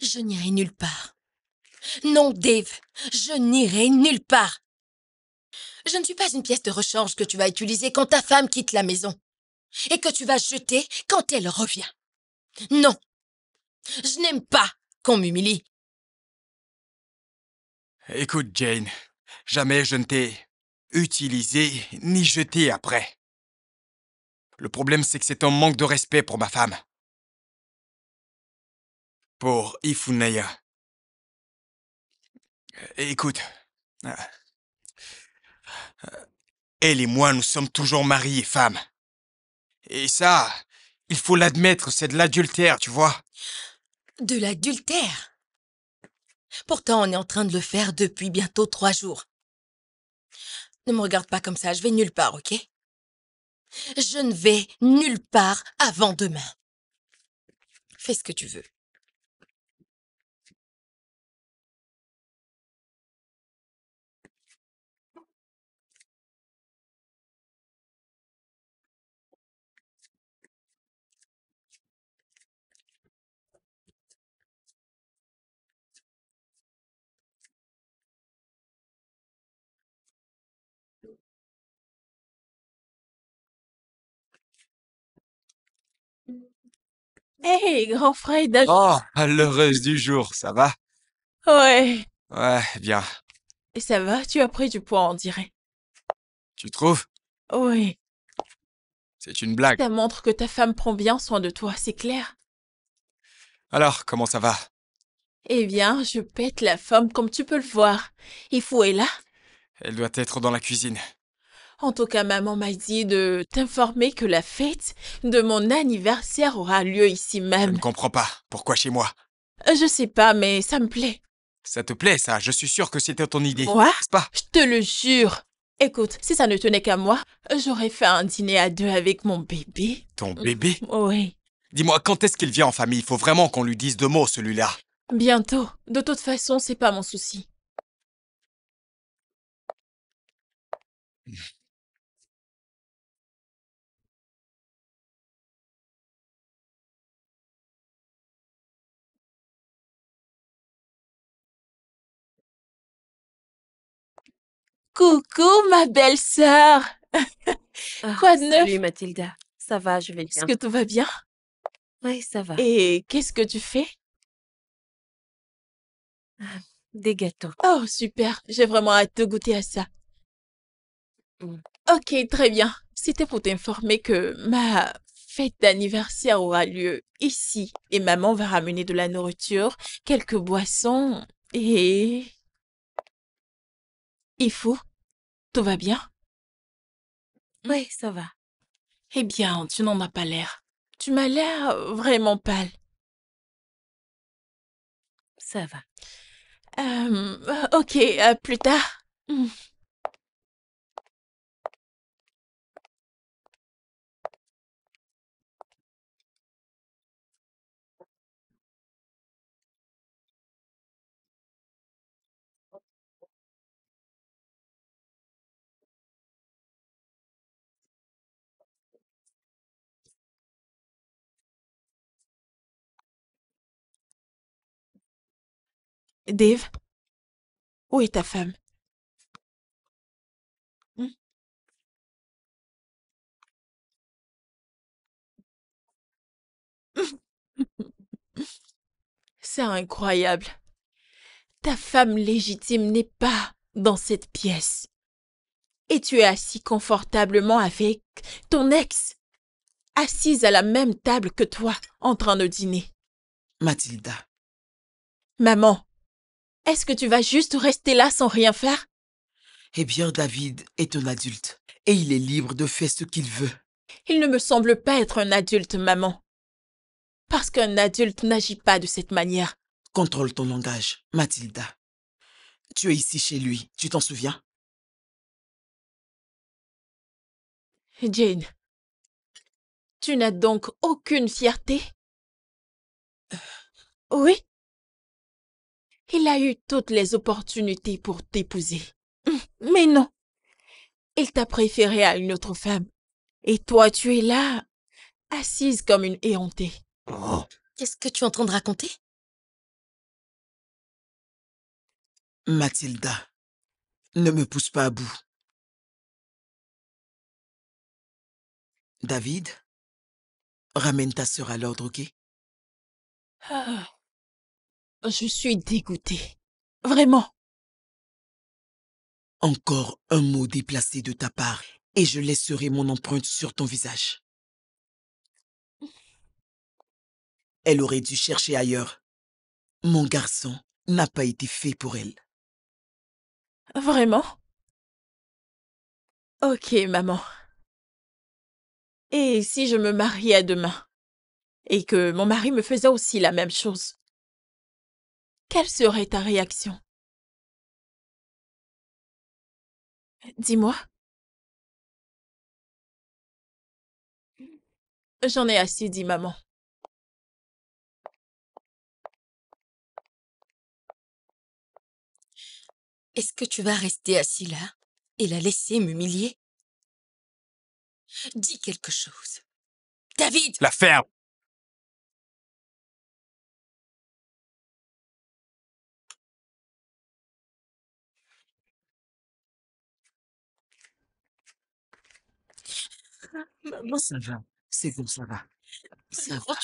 Je n'irai nulle part. Non, Dave, je n'irai nulle part. Je ne suis pas une pièce de rechange que tu vas utiliser quand ta femme quitte la maison et que tu vas jeter quand elle revient. Non, je n'aime pas qu'on m'humilie. Écoute, Jane, jamais je ne t'ai utilisé ni jeté après. Le problème, c'est que c'est un manque de respect pour ma femme. Pour Ifunaya. Écoute, euh, elle et moi, nous sommes toujours mari et femme. Et ça, il faut l'admettre, c'est de l'adultère, tu vois. De l'adultère. Pourtant, on est en train de le faire depuis bientôt 3 jours. Ne me regarde pas comme ça, je vais nulle part, ok? Je ne vais nulle part avant demain. Fais ce que tu veux. Hey, grand frère Oh, l'heureuse du jour, ça va? Ouais, Ouais, bien. ça va, tu as pris du poids, on dirait. Tu trouves? Oui, C'est une blague. ça montre que ta femme prend bien soin de toi, c'est clair. Alors, comment ça va? Eh bien, je pète la forme comme tu peux le voir. Ifou est là. Elle doit être dans la cuisine. En tout cas, maman m'a dit de t'informer que la fête de mon anniversaire aura lieu ici Je même. ne comprends pas. Pourquoi chez moi? Je sais pas, mais ça me plaît. Ça te plaît, ça? Je suis sûr que c'était ton idée. Moi? N'est-ce pas? Je te le jure. Écoute, si ça ne tenait qu'à moi, j'aurais fait un dîner à deux avec mon bébé. Ton bébé? Oui, Dis-moi, quand est-ce qu'il vient en famille? Il faut vraiment qu'on lui dise 2 mots, celui-là. bientôt. De toute façon, c'est pas mon souci. Coucou, ma belle-sœur. Quoi de Salut neuf? Mathilda. Ça va, je vais Est-ce bien. que tout va bien? Oui, ça va. Et qu'est-ce que tu fais? Des gâteaux. Oh, super. J'ai vraiment hâte de goûter à ça. Mm. Ok, très bien. C'était pour t'informer que ma fête d'anniversaire aura lieu ici et maman va ramener de la nourriture, quelques boissons et... Il faut. Tout va bien? Oui, ça va. Eh bien, tu n'en as pas l'air. Tu m'as l'air vraiment pâle. Ça va. Ok, plus tard. Hmm. Dave, où est ta femme? Hmm. C'est incroyable. Ta femme légitime n'est pas dans cette pièce. Et tu es assis confortablement avec ton ex, assise à la même table que toi, en train de dîner. Mathilda, Maman, est-ce que tu vas juste rester là sans rien faire? eh bien, David est un adulte et il est libre de faire ce qu'il veut. Il ne me semble pas être un adulte, maman. Parce qu'un adulte n'agit pas de cette manière. Contrôle ton langage, Mathilda. Tu es ici chez lui, tu t'en souviens? Jane, tu n'as donc aucune fierté? Oui? Il a eu toutes les opportunités pour t'épouser. Mais non, il t'a préféré à une autre femme. Et toi, tu es là, assise comme une éhontée. Qu'est-ce que tu es en train de raconter? Mathilda, ne me pousse pas à bout. David, ramène ta sœur à l'ordre, ok? Ah, je suis dégoûtée. Vraiment. Encore un mot déplacé de ta part et je laisserai mon empreinte sur ton visage. Elle aurait dû chercher ailleurs. Mon garçon n'a pas été fait pour elle. Vraiment? Ok, maman. Et si je me mariais demain et que mon mari me faisait aussi la même chose, quelle serait ta réaction? Dis-moi. J'en ai assez dit, maman. Est-ce que tu vas rester assis là et la laisser m'humilier? Dis quelque chose. David! La ferme! Maman, ça va. C'est bon, ça va. Ça va.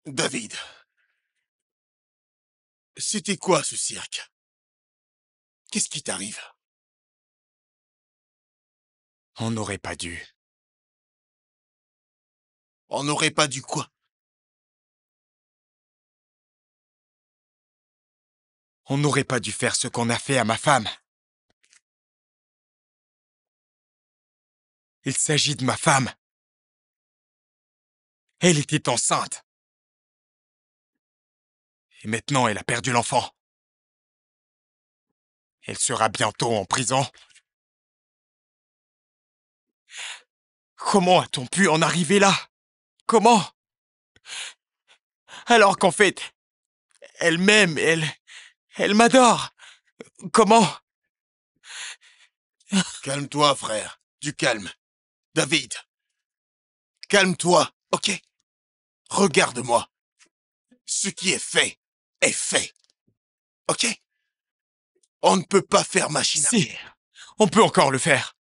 David, c'était quoi ce cirque? Qu'est-ce qui t'arrive? On n'aurait pas dû. On n'aurait pas dû quoi? On n'aurait pas dû faire ce qu'on a fait à ma femme. Il s'agit de ma femme. Elle était enceinte. Et maintenant, elle a perdu l'enfant. Elle sera bientôt en prison. Comment a-t-on pu en arriver là? Comment? Alors qu'en fait, elle m'aime, elle m'adore. Comment? Calme-toi, frère. Du calme. David, calme-toi, ok? Regarde-moi. Ce qui est fait. Ok? On ne peut pas faire machine Si, arrière. on peut encore le faire.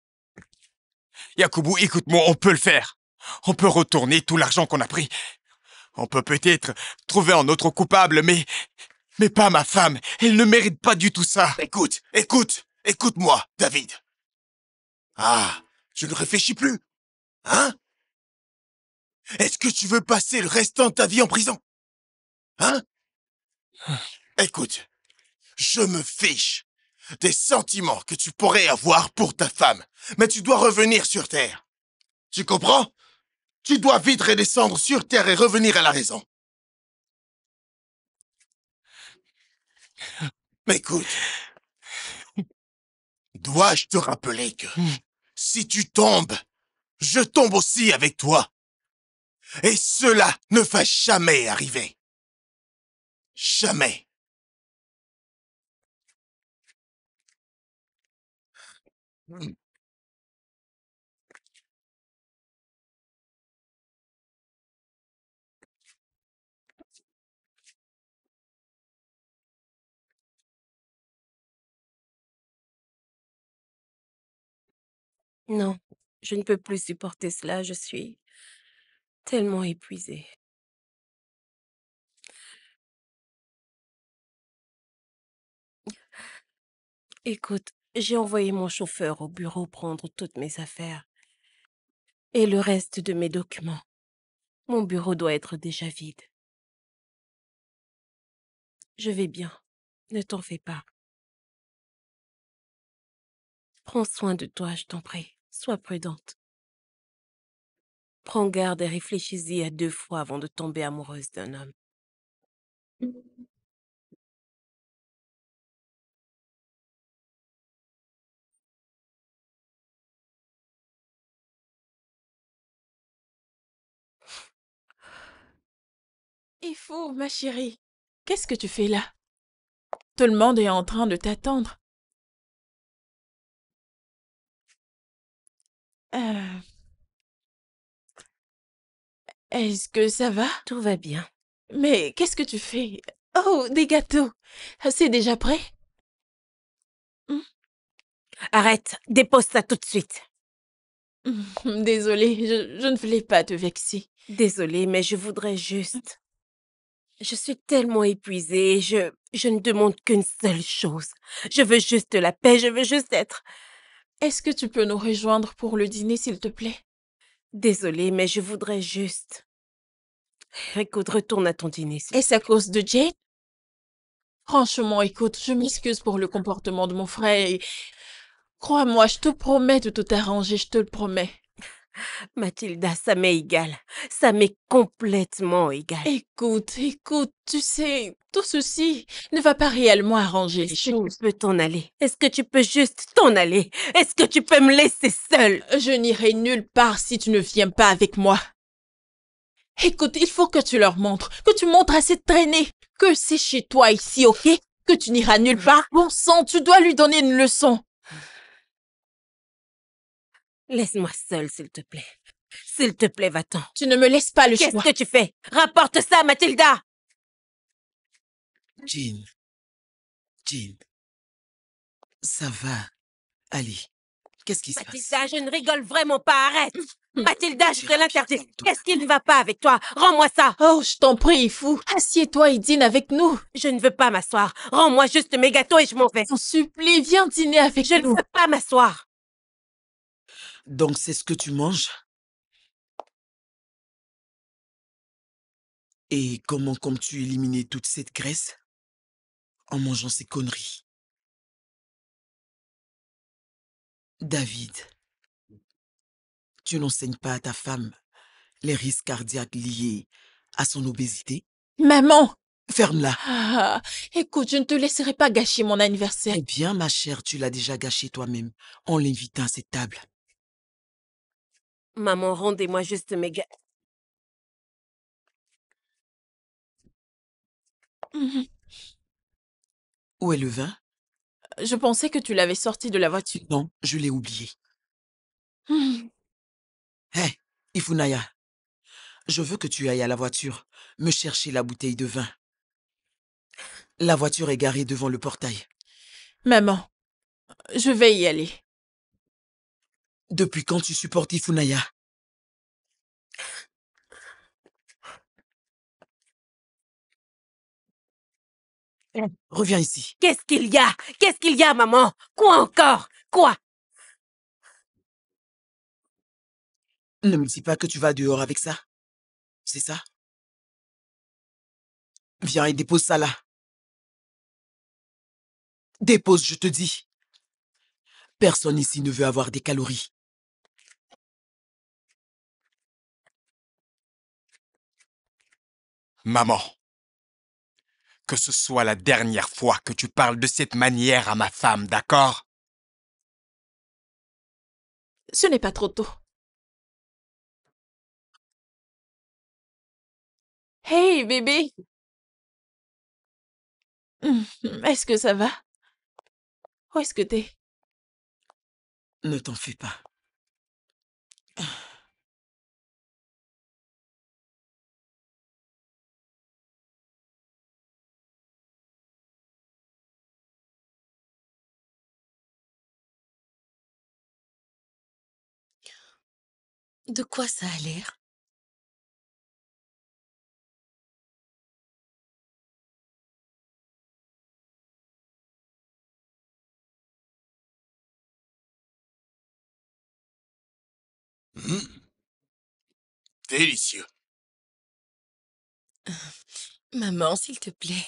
Yakubu, écoute-moi, on peut le faire. On peut retourner tout l'argent qu'on a pris. On peut peut-être trouver un autre coupable, mais pas ma femme. Elle ne mérite pas du tout ça. Écoute-moi, David. Ah, je ne réfléchis plus. Hein? Est-ce que tu veux passer le restant de ta vie en prison? Hein? Écoute, je me fiche des sentiments que tu pourrais avoir pour ta femme, mais tu dois revenir sur Terre. Tu comprends? Tu dois vite redescendre sur Terre et revenir à la raison. Mais écoute, dois-je te rappeler que si tu tombes, je tombe aussi avec toi. Et cela ne va jamais arriver. Jamais. Non, je ne peux plus supporter cela, je suis tellement épuisée. Écoute, j'ai envoyé mon chauffeur au bureau prendre toutes mes affaires et le reste de mes documents. Mon bureau doit être déjà vide. Je vais bien, ne t'en fais pas. Prends soin de toi, je t'en prie. Sois prudente. Prends garde et réfléchis-y à 2 fois avant de tomber amoureuse d'un homme. Il faut, ma chérie. Qu'est-ce que tu fais là? Tout le monde est en train de t'attendre. Euh, Est-ce que ça va? Tout va bien. Mais qu'est-ce que tu fais? Oh, des gâteaux. C'est déjà prêt? Arrête, dépose ça tout de suite. Désolée, je ne voulais pas te vexer. Désolée, mais je voudrais juste... Je suis tellement épuisée et je ne demande qu'une seule chose. Je veux juste la paix, je veux juste être... Est-ce que tu peux nous rejoindre pour le dîner, s'il te plaît? Désolée, mais je voudrais juste... Écoute, retourne à ton dîner. Est-ce à cause de Jane? Franchement, écoute, je m'excuse pour le comportement de mon frère et crois-moi, je te promets de tout arranger, je te le promets. Mathilda, ça m'est égal. Ça m'est complètement égal. Écoute, tu sais, tout ceci ne va pas réellement arranger les Est-ce que choses. tu peux t'en aller? Est-ce que tu peux juste t'en aller? Est-ce que tu peux me laisser seule? Je n'irai nulle part si tu ne viens pas avec moi. Écoute, il faut que tu leur montres, que tu montres à cette traînée, que c'est chez toi ici, ok? Que tu n'iras nulle part. Bon sang, tu dois lui donner une leçon. Laisse-moi seule, s'il te plaît. S'il te plaît, va-t'en. Tu ne me laisses pas le Qu'est-ce choix. que tu fais? Rapporte ça, Mathilda! Jean, Jean, ça va. Allez, qu'est-ce qui se passe? Mathilda, je ne rigole vraiment pas, arrête! Mathilda, je te l'interdis. calme-toi. Qu'est-ce qui ne va pas avec toi? Rends-moi ça! Oh, je t'en prie, fou. Assieds-toi et dîne avec nous. Je ne veux pas m'asseoir. Rends-moi juste mes gâteaux et je m'en vais. T'en supplie, viens dîner avec Je ne nous. veux pas m'asseoir. Donc, c'est ce que tu manges? Et comment comptes-tu éliminer toute cette graisse? En mangeant ces conneries. David, tu n'enseignes pas à ta femme les risques cardiaques liés à son obésité? Maman! Ferme-la. Ah, écoute, je ne te laisserai pas gâcher mon anniversaire. Eh bien, ma chère, tu l'as déjà gâché toi-même en l'invitant à cette table. Maman, rendez-moi juste mes gâteaux. Mhm. Où est le vin? Je pensais que tu l'avais sorti de la voiture. Non, je l'ai oublié. Mhm. Hé, Ifunaya, je veux que tu ailles à la voiture me chercher la bouteille de vin. La voiture est garée devant le portail. Maman, je vais y aller. Depuis quand tu supportes Ifunaya? Reviens ici. Qu'est-ce qu'il y a? Qu'est-ce qu'il y a, maman? Quoi encore? Quoi? Ne me dis pas que tu vas dehors avec ça. C'est ça? Viens et dépose ça là. Dépose, je te dis. Personne ici ne veut avoir des calories. Maman, que ce soit la dernière fois que tu parles de cette manière à ma femme, d'accord? Ce n'est pas trop tôt. Hey, bébé! Est-ce que ça va? Où est-ce que t'es? Ne t'en fais pas. De quoi ça a l'air? Délicieux. Maman, s'il te plaît.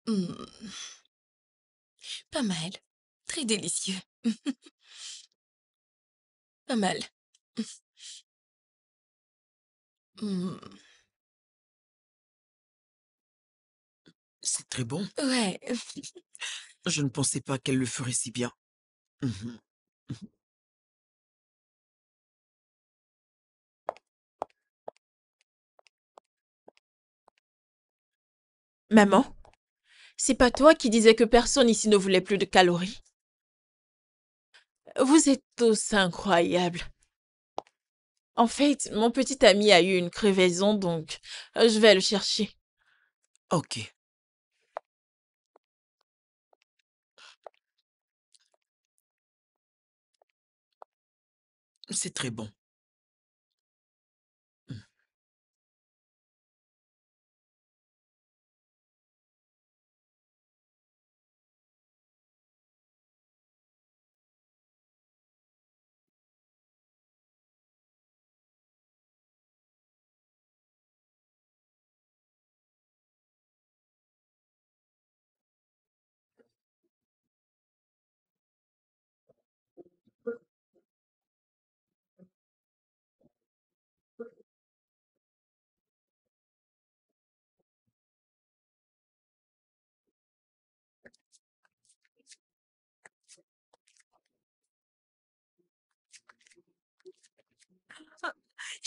Hmm, pas mal. Très délicieux. Pas mal. Hmm, C'est très bon. ouais. Je ne pensais pas qu'elle le ferait si bien. Mhm. Maman, c'est pas toi qui disais que personne ici ne voulait plus de calories? Vous êtes tous incroyables. En fait, mon petit ami a eu une crevaison, donc je vais le chercher. Ok. C'est très bon.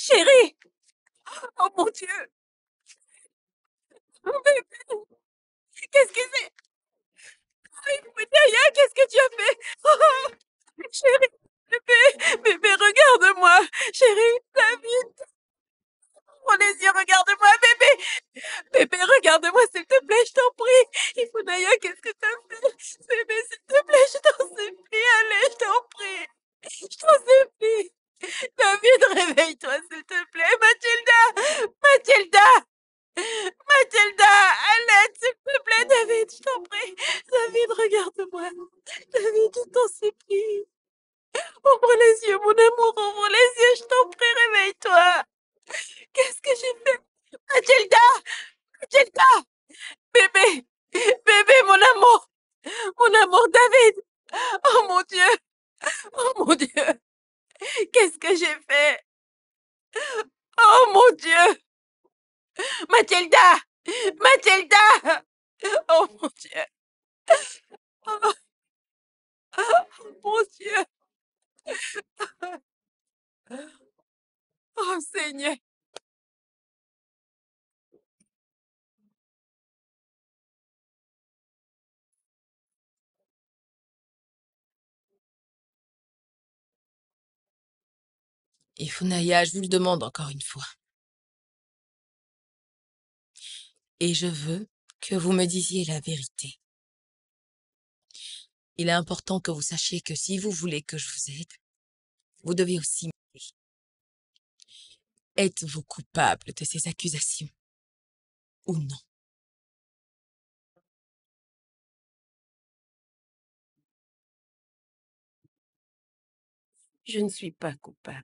Chérie! Oh mon Dieu! Oh, bébé! Qu'est-ce que c'est? Funaya, qu'est-ce que tu as fait? Oh, chérie! Bébé! Bébé, regarde-moi! Chérie! David! Oh les yeux, regarde-moi, bébé! Bébé, regarde-moi, s'il te plaît, je t'en prie! Funaya, qu'est-ce que t'as fait? Bébé, s'il te plaît, je t'en supplie, allez, je t'en prie! Je t'en supplie! David, réveille-toi, s'il te plaît! Mathilda! Mathilda! Mathilda! À l'aide, s'il te plaît, David, je t'en prie! David, regarde-moi! David, je t'en supplie! Ouvre les yeux, mon amour, ouvre les yeux, je t'en prie, réveille-toi! Qu'est-ce que j'ai fait? Mathilda! Mathilda! Bébé! Bébé, mon amour! Mon amour, David! Oh mon Dieu! Oh mon Dieu! Qu'est-ce que j'ai fait? Oh mon Dieu! Mathilda! Mathilda! Oh mon Dieu! Oh, mon Dieu! Oh Seigneur! Et Funaya, je vous le demande encore une fois. Et je veux que vous me disiez la vérité. Il est important que vous sachiez que si vous voulez que je vous aide, vous devez aussi m'aider. Êtes-vous coupable de ces accusations ou non? Je ne suis pas coupable.